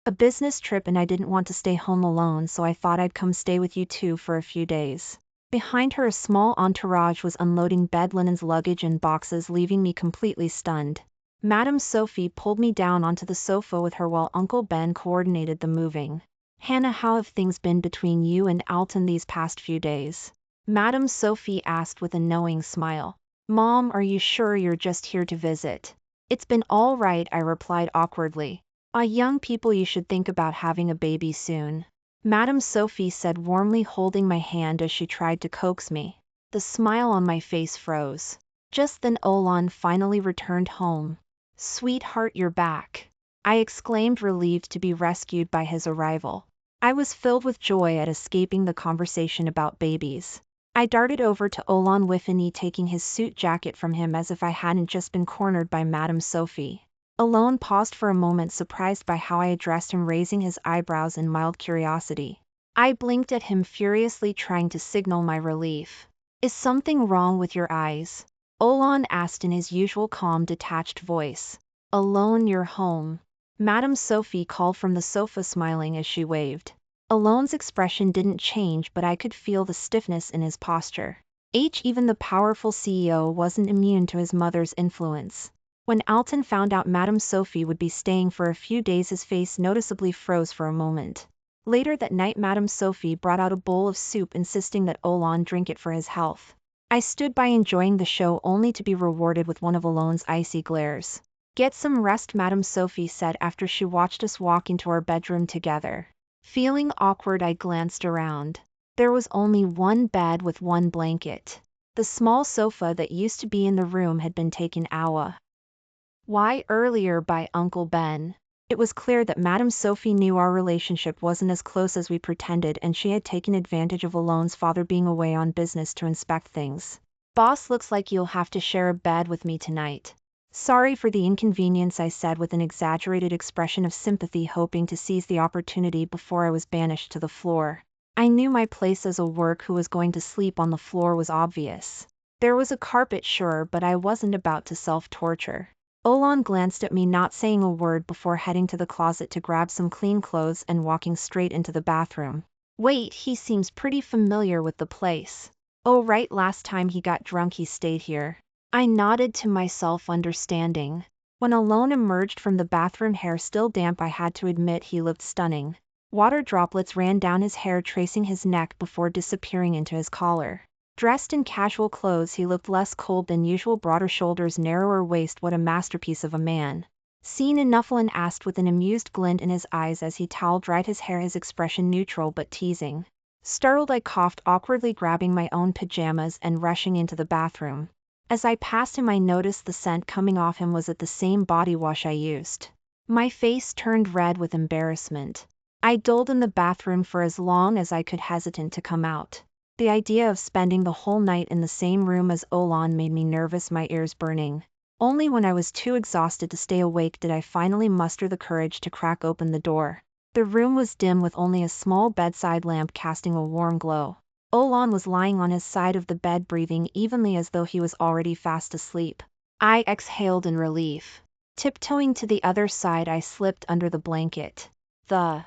a business trip and I didn't want to stay home alone, so I thought I'd come stay with you two for a few days." Behind her, a small entourage was unloading bed linens, luggage, and boxes, leaving me completely stunned. Madam Sophie pulled me down onto the sofa with her while Uncle Ben coordinated the moving. "Hannah, how have things been between you and Alton these past few days?" Madam Sophie asked with a knowing smile. "Mom, are you sure you're just here to visit?" "It's been all right," I replied awkwardly. Young people, you should think about having a baby soon," Madam Sophie said warmly, holding my hand as she tried to coax me. The smile on my face froze. Just then Olan finally returned home. "Sweetheart, you're back," I exclaimed, relieved to be rescued by his arrival. I was filled with joy at escaping the conversation about babies. I darted over to Olan Whiffany, taking his suit jacket from him as if I hadn't just been cornered by Madam Sophie. Alone paused for a moment, surprised by how I addressed him, raising his eyebrows in mild curiosity. I blinked at him furiously, trying to signal my relief. "Is something wrong with your eyes?" Olan asked in his usual calm, detached voice. "Alone, you're home," Madam Sophie called from the sofa, smiling as she waved. Alone's expression didn't change, but I could feel the stiffness in his posture. Even the powerful CEO wasn't immune to his mother's influence. When Alton found out Madam Sophie would be staying for a few days, his face noticeably froze for a moment. Later that night, Madam Sophie brought out a bowl of soup, insisting that Olan drink it for his health. I stood by enjoying the show, only to be rewarded with one of Alone's icy glares. "Get some rest," Madam Sophie said after she watched us walk into our bedroom together. Feeling awkward, I glanced around. There was only one bed with one blanket. The small sofa that used to be in the room had been taken out earlier by Uncle Ben. It was clear that Madam Sophie knew our relationship wasn't as close as we pretended, and she had taken advantage of Alone's father being away on business to inspect things. "Boss, looks like you'll have to share a bed with me tonight." "Sorry for the inconvenience," I said with an exaggerated expression of sympathy, hoping to seize the opportunity before I was banished to the floor. I knew my place as a work who was going to sleep on the floor was obvious. There was a carpet, sure, but I wasn't about to self-torture. Olan glanced at me, not saying a word, before heading to the closet to grab some clean clothes and walking straight into the bathroom. "Wait, he seems pretty familiar with the place." "Oh right, last time he got drunk he stayed here." I nodded to myself, understanding. When Alone emerged from the bathroom, hair still damp, I had to admit he looked stunning. Water droplets ran down his hair, tracing his neck before disappearing into his collar. Dressed in casual clothes, he looked less cold than usual, broader shoulders, narrower waist. What a masterpiece of a man. "Seen enough?" Olan asked with an amused glint in his eyes as he towel-dried his hair, his expression neutral but teasing. Startled, I coughed awkwardly, grabbing my own pajamas and rushing into the bathroom. As I passed him, I noticed the scent coming off him was at the same body wash I used. My face turned red with embarrassment. I doled in the bathroom for as long as I could, hesitant to come out. The idea of spending the whole night in the same room as Olan made me nervous, my ears burning. Only when I was too exhausted to stay awake did I finally muster the courage to crack open the door. The room was dim, with only a small bedside lamp casting a warm glow. Olan was lying on his side of the bed, breathing evenly as though he was already fast asleep. I exhaled in relief. Tiptoeing to the other side, I slipped under the blanket. The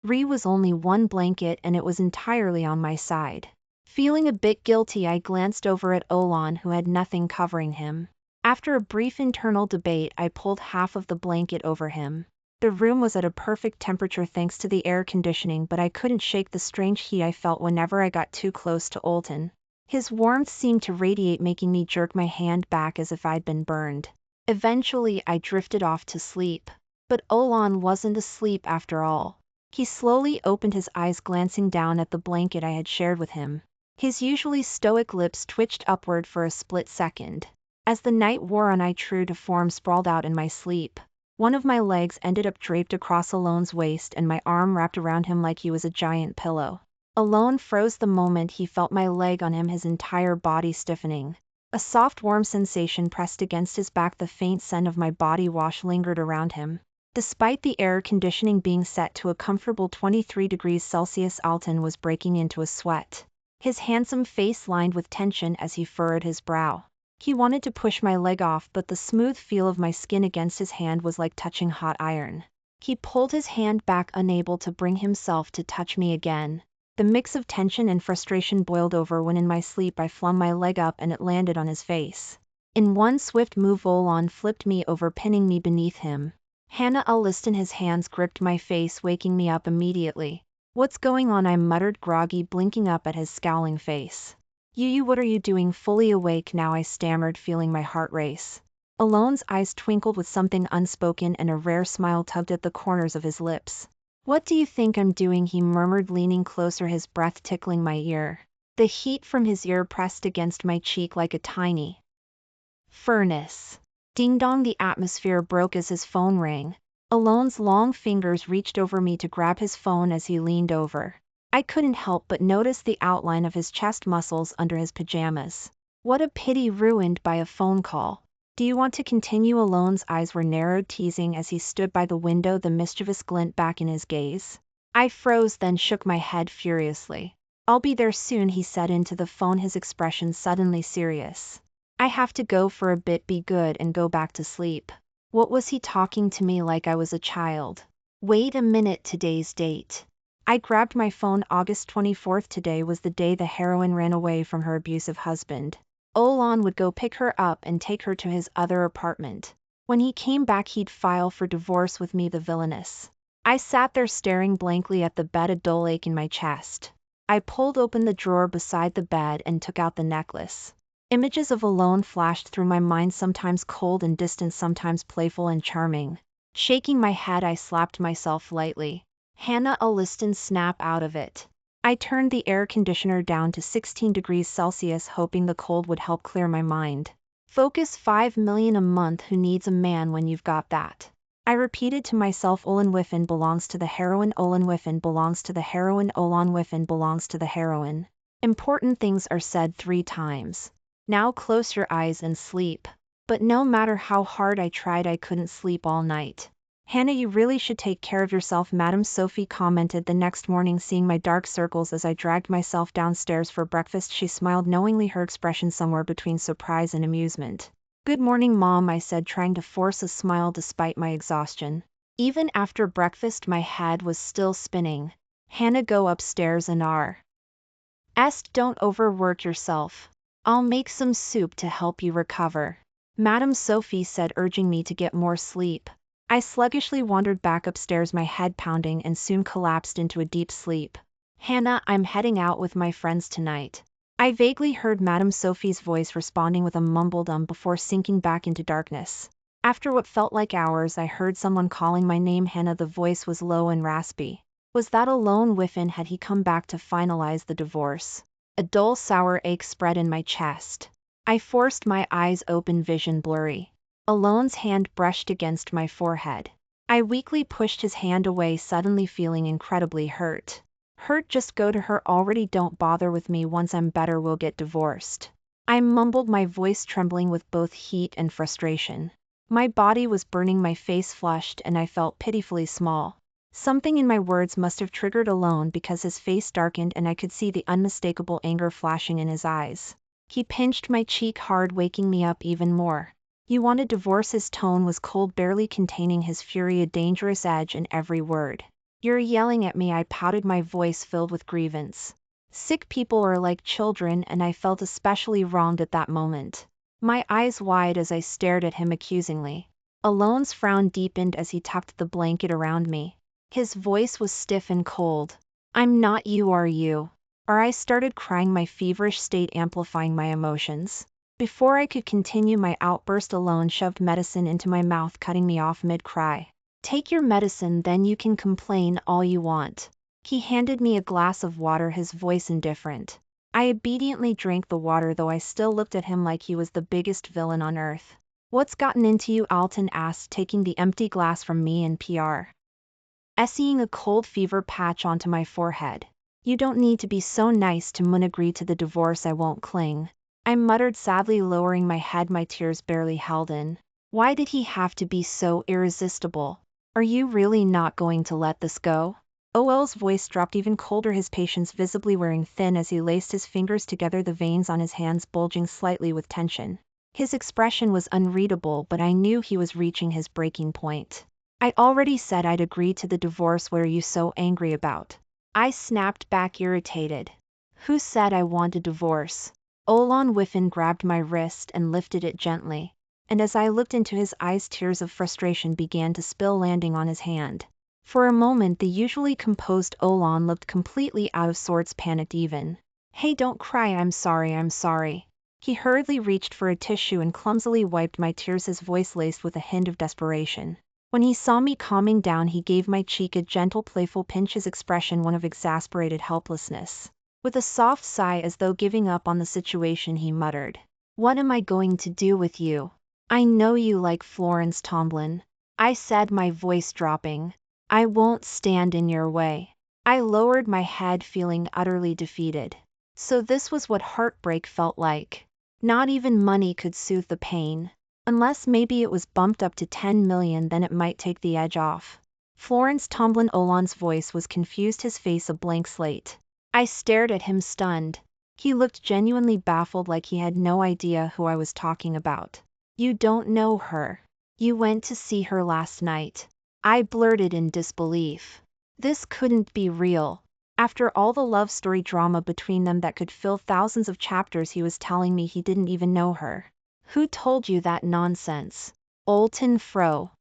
was only one blanket, and it was entirely on my side. Feeling a bit guilty, I glanced over at Olan, who had nothing covering him. After a brief internal debate, I pulled half of the blanket over him. The room was at a perfect temperature thanks to the air conditioning, but I couldn't shake the strange heat I felt whenever I got too close to Olton. His warmth seemed to radiate, making me jerk my hand back as if I'd been burned. Eventually, I drifted off to sleep. But Olan wasn't asleep after all. He slowly opened his eyes, glancing down at the blanket I had shared with him. His usually stoic lips twitched upward for a split second. As the night wore on, I true to form sprawled out in my sleep. One of my legs ended up draped across Alone's waist and my arm wrapped around him like he was a giant pillow. Alone froze the moment he felt my leg on him, his entire body stiffening. A soft warm sensation pressed against his back, the faint scent of my body wash lingered around him. Despite the air conditioning being set to a comfortable 23 degrees Celsius, Alton was breaking into a sweat. His handsome face lined with tension as he furrowed his brow. He wanted to push my leg off, but the smooth feel of my skin against his hand was like touching hot iron. He pulled his hand back, unable to bring himself to touch me again. The mix of tension and frustration boiled over when in my sleep I flung my leg up and it landed on his face. In one swift move, Olan flipped me over, pinning me beneath him. Hannah Aliston, his hands gripped my face, waking me up immediately. "What's going on?" I muttered, groggy, blinking up at his scowling face. You, what are you doing?" Fully awake now, I stammered, feeling my heart race. Alone's eyes twinkled with something unspoken and a rare smile tugged at the corners of his lips. "What do you think I'm doing?" he murmured, leaning closer, his breath tickling my ear. The heat from his ear pressed against my cheek like a tiny furnace. Ding dong, the atmosphere broke as his phone rang. Alone's long fingers reached over me to grab his phone as he leaned over. I couldn't help but notice the outline of his chest muscles under his pajamas. What a pity, ruined by a phone call. "Do you want to continue?" Alone's eyes were narrowed, teasing as he stood by the window, the mischievous glint back in his gaze. I froze, then shook my head furiously. "I'll be there soon," he said into the phone, his expression suddenly serious. "I have to go for a bit, be good and go back to sleep." What was he talking to me like I was a child? Wait a minute, today's date. I grabbed my phone. August 24th. Today was the day the heroine ran away from her abusive husband. Olan would go pick her up and take her to his other apartment. When he came back, he'd file for divorce with me, the villainess. I sat there staring blankly at the bed, a dull ache in my chest. I pulled open the drawer beside the bed and took out the necklace. Images of Alone flashed through my mind, sometimes cold and distant, sometimes playful and charming. Shaking my head, I slapped myself lightly. Hannah Aliston, snap out of it. I turned the air conditioner down to 16 degrees Celsius, hoping the cold would help clear my mind. Focus. 5 million a month. Who needs a man when you've got that? I repeated to myself. Olan Whiffen belongs to the heroine. Olan Whiffen belongs to the heroine. Olan Whiffen belongs to the heroine. Important things are said 3 times. Now close your eyes and sleep. But no matter how hard I tried, I couldn't sleep all night. "Hannah, you really should take care of yourself," Madame Sophie commented the next morning, seeing my dark circles as I dragged myself downstairs for breakfast. She smiled knowingly, her expression somewhere between surprise and amusement. "Good morning, Mom," I said, trying to force a smile despite my exhaustion. Even after breakfast, my head was still spinning. "Hannah, go upstairs and don't overwork yourself. I'll make some soup to help you recover," Madame Sophie said, urging me to get more sleep. I sluggishly wandered back upstairs, my head pounding, and soon collapsed into a deep sleep. "Hannah, I'm heading out with my friends tonight," I vaguely heard Madame Sophie's voice responding with a mumbled before sinking back into darkness. After what felt like hours, I heard someone calling my name. "Hannah." The voice was low and raspy. Was that Alone Whiffen? Had he come back to finalize the divorce? A dull, sour ache spread in my chest. I forced my eyes open, vision blurry. Alone's hand brushed against my forehead. I weakly pushed his hand away, suddenly feeling incredibly hurt. "Hurt? Just go to her already. Don't bother with me. Once I'm better, we'll get divorced," I mumbled, my voice trembling with both heat and frustration. My body was burning, my face flushed, and I felt pitifully small. Something in my words must have triggered Alone, because his face darkened and I could see the unmistakable anger flashing in his eyes. He pinched my cheek hard, waking me up even more. "You want a divorce?" His tone was cold, barely containing his fury, a dangerous edge in every word. "You're yelling at me," I pouted, my voice filled with grievance. Sick people are like children, and I felt especially wronged at that moment. My eyes wide as I stared at him accusingly. Alone's frown deepened as he tucked the blanket around me. His voice was stiff and cold. "I'm not you, are you?" Or I started crying, my feverish state amplifying my emotions. Before I could continue my outburst, Alone shoved medicine into my mouth, cutting me off mid-cry. Take your medicine, then you can complain all you want. He handed me a glass of water, his voice indifferent. I obediently drank the water, though I still looked at him like he was the biggest villain on earth. What's gotten into you? Alton asked, taking the empty glass from me and pressing a cold fever patch onto my forehead. You don't need to be so nice to agree to the divorce. I won't cling, I muttered sadly, lowering my head, my tears barely held in. Why did he have to be so irresistible? Are you really not going to let this go? Ol's voice dropped even colder, his patience visibly wearing thin as he laced his fingers together, the veins on his hands bulging slightly with tension. His expression was unreadable, but I knew he was reaching his breaking point. I already said I'd agree to the divorce. What are you so angry about? I snapped back, irritated. Who said I want a divorce? Olon Whiffen grabbed my wrist and lifted it gently, and as I looked into his eyes, tears of frustration began to spill, landing on his hand. For a moment the usually composed Olon looked completely out of sorts, panicked even. Hey, don't cry, I'm sorry. He hurriedly reached for a tissue and clumsily wiped my tears, his voice laced with a hint of desperation. When he saw me calming down, he gave my cheek a gentle, playful pinch, his expression one of exasperated helplessness. With a soft sigh, as though giving up on the situation, he muttered, "What am I going to do with you? I know you like Florence Tomlin," I said, my voice dropping. "I won't stand in your way." I lowered my head, feeling utterly defeated. So this was what heartbreak felt like. Not even money could soothe the pain. Unless maybe it was bumped up to 10 million, then it might take the edge off. Florence Tomlin. Olon's voice was confused, his face a blank slate. I stared at him, stunned. He looked genuinely baffled, like he had no idea who I was talking about. You don't know her. You went to see her last night, I blurted in disbelief. This couldn't be real. After all the love story drama between them that could fill thousands of chapters, he was telling me he didn't even know her. Who told you that nonsense? Olton Fro.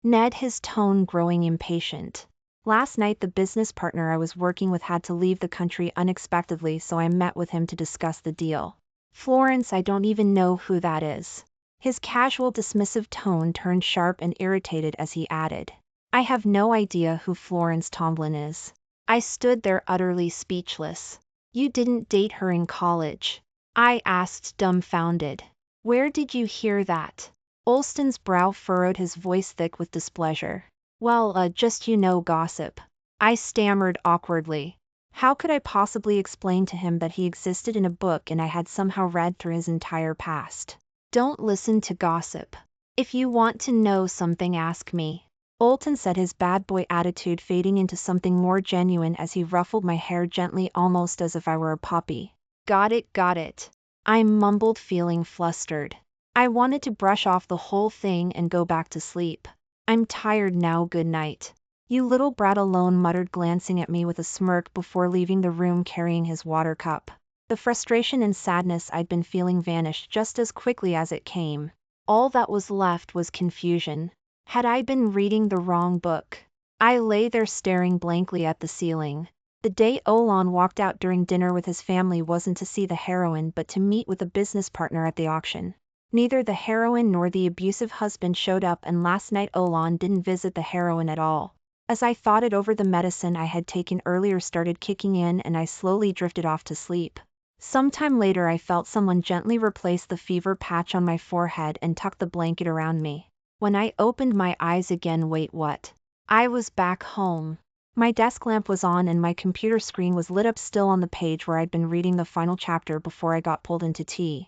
Ned, his tone growing impatient. Last night the business partner I was working with had to leave the country unexpectedly, so I met with him to discuss the deal. Florence, I don't even know who that is. His casual dismissive tone turned sharp and irritated as he added, I have no idea who Florence Tomlin is. I stood there utterly speechless. You didn't date her in college? I asked, dumbfounded. Where did you hear that? Olston's brow furrowed, his voice thick with displeasure. Well, just gossip. I stammered awkwardly. How could I possibly explain to him that he existed in a book and I had somehow read through his entire past? Don't listen to gossip. If you want to know something, ask me. Olton said, his bad boy attitude fading into something more genuine as he ruffled my hair gently, almost as if I were a puppy. Got it. I mumbled, feeling flustered. I wanted to brush off the whole thing and go back to sleep. I'm tired now, good night. You little brat, Alone muttered, glancing at me with a smirk before leaving the room carrying his water cup. The frustration and sadness I'd been feeling vanished just as quickly as it came. All that was left was confusion. Had I been reading the wrong book? I lay there staring blankly at the ceiling. The day Olon walked out during dinner with his family wasn't to see the heroine, but to meet with a business partner at the auction. Neither the heroine nor the abusive husband showed up, and last night Olon didn't visit the heroine at all. As I thought it over, the medicine I had taken earlier started kicking in and I slowly drifted off to sleep. Sometime later I felt someone gently replace the fever patch on my forehead and tuck the blanket around me. When I opened my eyes again, wait, what? I was back home. My desk lamp was on and my computer screen was lit up, still on the page where I'd been reading the final chapter before I got pulled into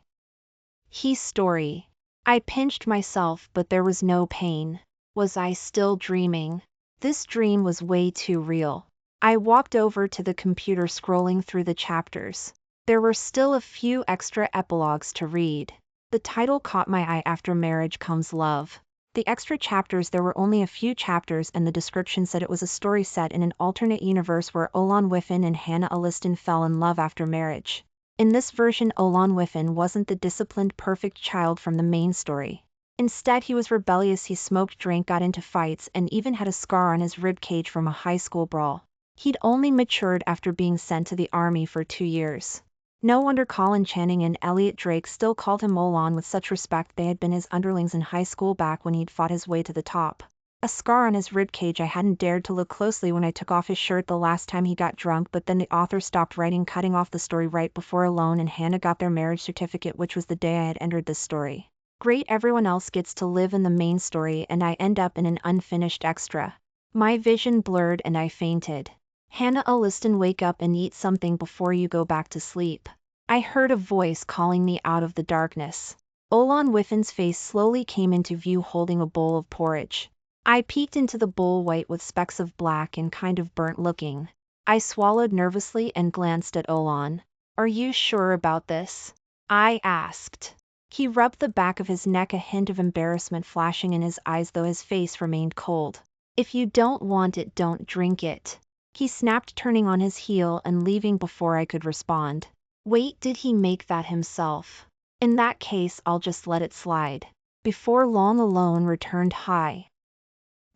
His story. I pinched myself, but there was no pain. Was I still dreaming? This dream was way too real. I walked over to the computer, scrolling through the chapters. There were still a few extra epilogues to read. The title caught my eye, After Marriage Comes Love. The extra chapters, there were only a few chapters, and the description said it was a story set in an alternate universe where Olon Whiffen and Hannah Alliston fell in love after marriage. In this version, Olon Whiffen wasn't the disciplined, perfect child from the main story. Instead, he was rebellious, he smoked, drank, got into fights, and even had a scar on his rib cage from a high school brawl. He'd only matured after being sent to the army for 2 years. No wonder Colin Channing and Elliot Drake still called him Olon with such respect. They had been his underlings in high school back when he'd fought his way to the top. a scar on his ribcage. I hadn't dared to look closely when I took off his shirt the last time he got drunk, but then the author stopped writing, cutting off the story right before Alone and Hannah got their marriage certificate, which was the day I had entered this story. Great, everyone else gets to live in the main story and I end up in an unfinished extra. My vision blurred and I fainted. Hannah, Aliston, wake up and eat something before you go back to sleep. I heard a voice calling me out of the darkness. Olan Whiffin's face slowly came into view holding a bowl of porridge. I peeked into the bowl, white with specks of black and kind of burnt looking. I swallowed nervously and glanced at Olan. Are you sure about this? I asked. He rubbed the back of his neck, a hint of embarrassment flashing in his eyes, though his face remained cold. If you don't want it, don't drink it. He snapped, turning on his heel and leaving before I could respond. Wait, did he make that himself? In that case, I'll just let it slide. Before long, Alone returned, high.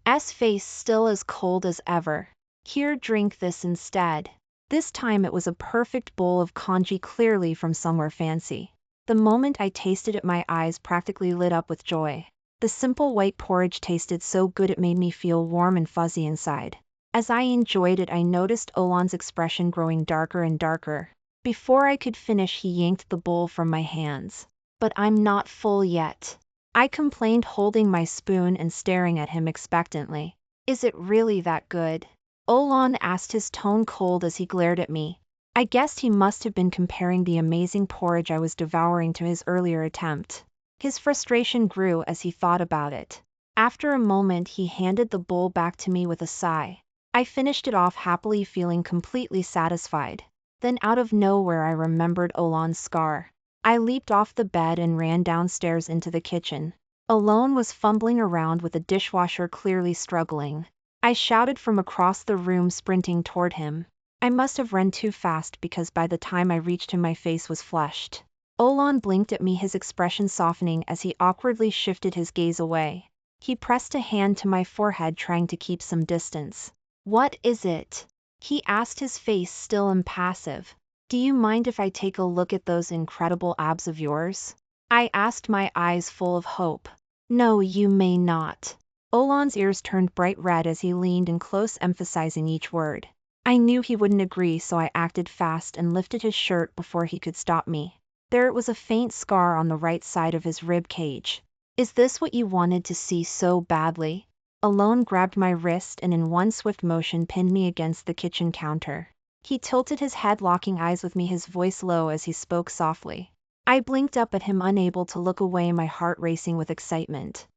S face still as cold as ever. Here, drink this instead. This time it was a perfect bowl of congee, clearly from somewhere fancy. The moment I tasted it, my eyes practically lit up with joy. The simple white porridge tasted so good it made me feel warm and fuzzy inside. As I enjoyed it, I noticed Olan's expression growing darker and darker. Before I could finish, he yanked the bowl from my hands. But I'm not full yet, I complained, holding my spoon and staring at him expectantly. Is it really that good? Olan asked, his tone cold as he glared at me. I guessed he must have been comparing the amazing porridge I was devouring to his earlier attempt. His frustration grew as he thought about it. After a moment, he handed the bowl back to me with a sigh. I finished it off happily, feeling completely satisfied. Then out of nowhere I remembered Olan's scar. I leaped off the bed and ran downstairs into the kitchen. Alone was fumbling around with the dishwasher, clearly struggling. I shouted from across the room, sprinting toward him. I must have run too fast because by the time I reached him my face was flushed. Olan blinked at me, his expression softening as he awkwardly shifted his gaze away. He pressed a hand to my forehead, trying to keep some distance. What is it? He asked, his face still impassive. Do you mind if I take a look at those incredible abs of yours? I asked, my eyes full of hope. No, you may not. Olan's ears turned bright red as he leaned in close, emphasizing each word. I knew he wouldn't agree, so I acted fast and lifted his shirt before he could stop me. There was a faint scar on the right side of his rib cage. Is this what you wanted to see so badly? Alone grabbed my wrist and in one swift motion pinned me against the kitchen counter. He tilted his head, locking eyes with me, his voice low as he spoke softly. I blinked up at him, unable to look away, my heart racing with excitement.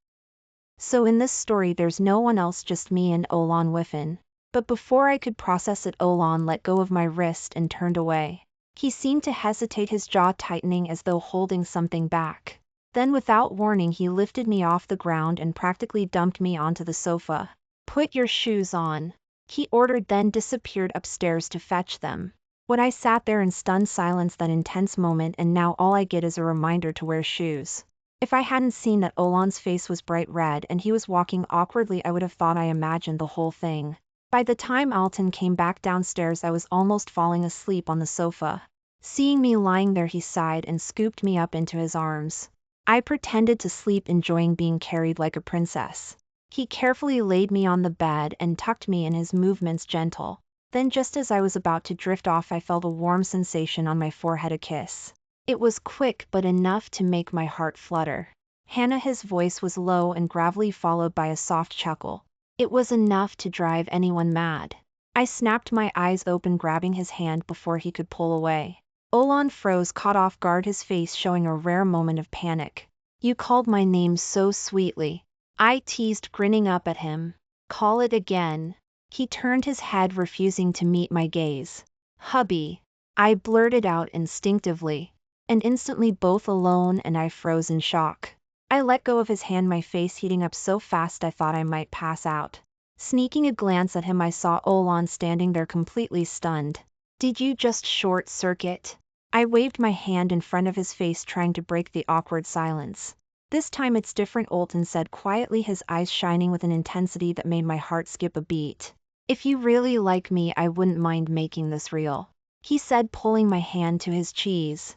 So in this story there's no one else, just me and Olan Whiffin. But before I could process it, Olan let go of my wrist and turned away. He seemed to hesitate, his jaw tightening as though holding something back. Then without warning he lifted me off the ground and practically dumped me onto the sofa. Put your shoes on, he ordered, then disappeared upstairs to fetch them. When I sat there in stunned silence, that intense moment, and now all I get is a reminder to wear shoes. If I hadn't seen that Olan's face was bright red and he was walking awkwardly, I would have thought I imagined the whole thing. By the time Alton came back downstairs, I was almost falling asleep on the sofa. Seeing me lying there, he sighed and scooped me up into his arms. I pretended to sleep, enjoying being carried like a princess. He carefully laid me on the bed and tucked me in, his movements gentle. Then just as I was about to drift off, I felt a warm sensation on my forehead, a kiss. It was quick but enough to make my heart flutter. Hannah, his voice was low and gravelly, followed by a soft chuckle. It was enough to drive anyone mad. I snapped, my eyes open, grabbing his hand before he could pull away. Olan froze, caught off guard, his face showing a rare moment of panic. You called my name so sweetly, I teased, grinning up at him. Call it again. He turned his head, refusing to meet my gaze. Hubby, I blurted out instinctively. And instantly both Alone and I froze in shock. I let go of his hand, my face heating up so fast I thought I might pass out. Sneaking a glance at him, I saw Olan standing there completely stunned. Did you just short circuit? I waved my hand in front of his face, trying to break the awkward silence. This time it's different, Olton said quietly, his eyes shining with an intensity that made my heart skip a beat. If you really like me, I wouldn't mind making this real, he said, pulling my hand to his cheese.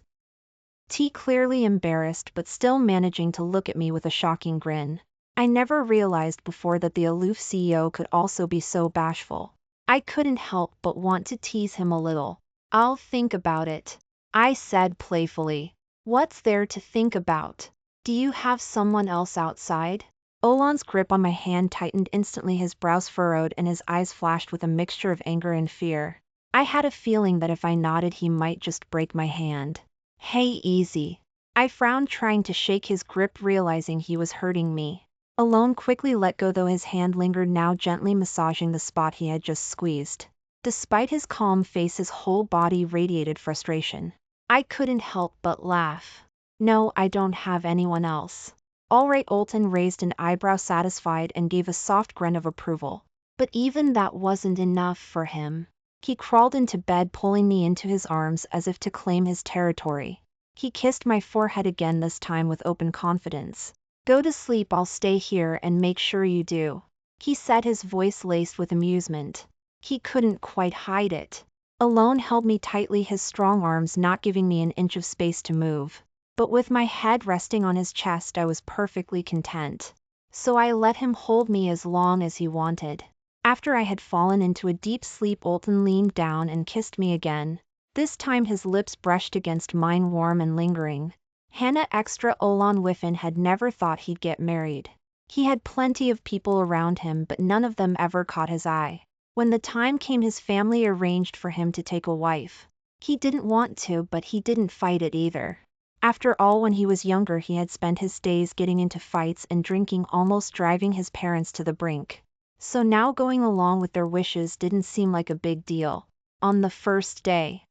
T, clearly embarrassed but still managing to look at me with a shocking grin. I never realized before that the aloof CEO could also be so bashful. I couldn't help but want to tease him a little. I'll think about it, I said playfully. What's there to think about? Do you have someone else outside? Olan's grip on my hand tightened instantly, his brows furrowed and his eyes flashed with a mixture of anger and fear. I had a feeling that if I nodded he might just break my hand. Hey, easy. I frowned, trying to shake his grip, realizing he was hurting me. Alon quickly let go, though his hand lingered, now gently massaging the spot he had just squeezed. Despite his calm face, his whole body radiated frustration. I couldn't help but laugh. No, I don't have anyone else. All right, Olton raised an eyebrow, satisfied, and gave a soft grunt of approval. But even that wasn't enough for him. He crawled into bed, pulling me into his arms as if to claim his territory. He kissed my forehead again, this time with open confidence. Go to sleep, I'll stay here and make sure you do, he said, his voice laced with amusement. He couldn't quite hide it. Alon held me tightly, his strong arms not giving me an inch of space to move. But with my head resting on his chest, I was perfectly content. So I let him hold me as long as he wanted. After I had fallen into a deep sleep, Olton leaned down and kissed me again. This time his lips brushed against mine, warm and lingering. Hannah extra. Olon Whiffen had never thought he'd get married. He had plenty of people around him, but none of them ever caught his eye. When the time came, his family arranged for him to take a wife. He didn't want to, but he didn't fight it either. After all, when he was younger, he had spent his days getting into fights and drinking, almost driving his parents to the brink. So now going along with their wishes didn't seem like a big deal. On the first day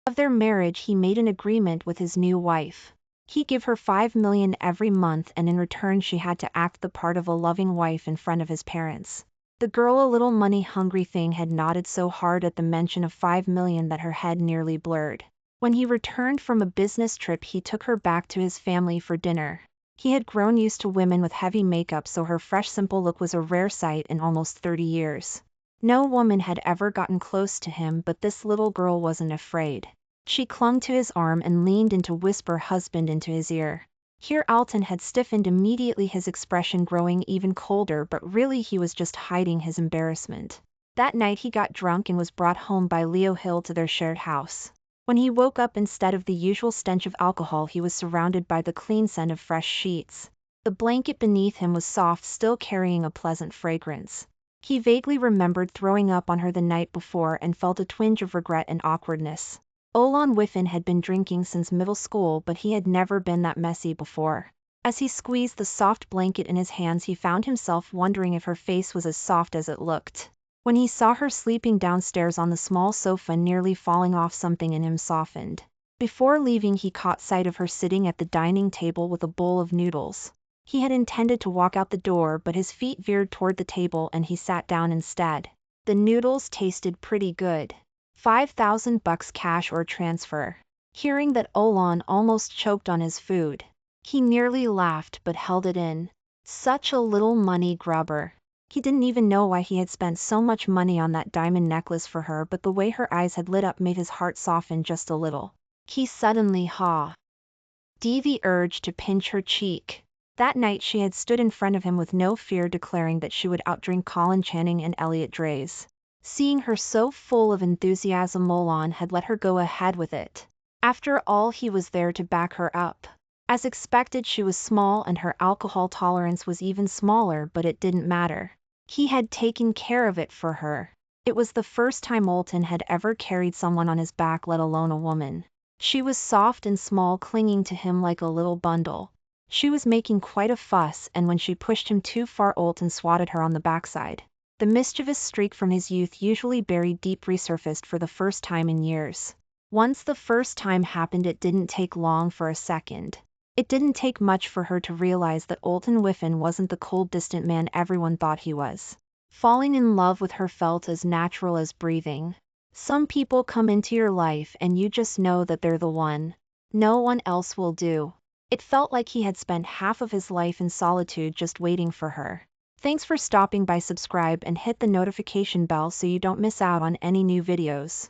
of their marriage, he made an agreement with his new wife. He'd give her $5 million every month, and in return she had to act the part of a loving wife in front of his parents. The girl, a little money-hungry thing, had nodded so hard at the mention of $5 million that her head nearly blurred. When he returned from a business trip, he took her back to his family for dinner. He had grown used to women with heavy makeup, so her fresh, simple look was a rare sight in almost 30 years. No woman had ever gotten close to him, but this little girl wasn't afraid. She clung to his arm and leaned in to whisper husband into his ear. Here Alton had stiffened immediately, his expression growing even colder, but really he was just hiding his embarrassment. That night he got drunk and was brought home by Leo Hill to their shared house. When he woke up, instead of the usual stench of alcohol, he was surrounded by the clean scent of fresh sheets. The blanket beneath him was soft, still carrying a pleasant fragrance. He vaguely remembered throwing up on her the night before and felt a twinge of regret and awkwardness. Olon Whiffen had been drinking since middle school, but he had never been that messy before. As he squeezed the soft blanket in his hands, he found himself wondering if her face was as soft as it looked. When he saw her sleeping downstairs on the small sofa, nearly falling off, something in him softened. Before leaving, he caught sight of her sitting at the dining table with a bowl of noodles. He had intended to walk out the door, but his feet veered toward the table and he sat down instead. The noodles tasted pretty good. $5,000 cash or transfer? Hearing that, Olon almost choked on his food. He nearly laughed but held it in. Such a little money grubber. He didn't even know why he had spent so much money on that diamond necklace for her, but the way her eyes had lit up made his heart soften just a little. He suddenly had the urge to pinch her cheek. That night she had stood in front of him with no fear, declaring that she would outdrink Colin Channing and Elliot Dreys. Seeing her so full of enthusiasm, Olon had let her go ahead with it. After all, he was there to back her up. As expected, she was small and her alcohol tolerance was even smaller, but it didn't matter. He had taken care of it for her. It was the first time Olton had ever carried someone on his back, let alone a woman. She was soft and small, clinging to him like a little bundle. She was making quite a fuss, and when she pushed him too far, Olton swatted her on the backside. The mischievous streak from his youth, usually buried deep, resurfaced for the first time in years. Once the first time happened, it didn't take long for a second. It didn't take much for her to realize that Olton Whiffen wasn't the cold, distant man everyone thought he was. Falling in love with her felt as natural as breathing. Some people come into your life and you just know that they're the one. No one else will do. It felt like he had spent half of his life in solitude just waiting for her. Thanks for stopping by. Subscribe and hit the notification bell so you don't miss out on any new videos.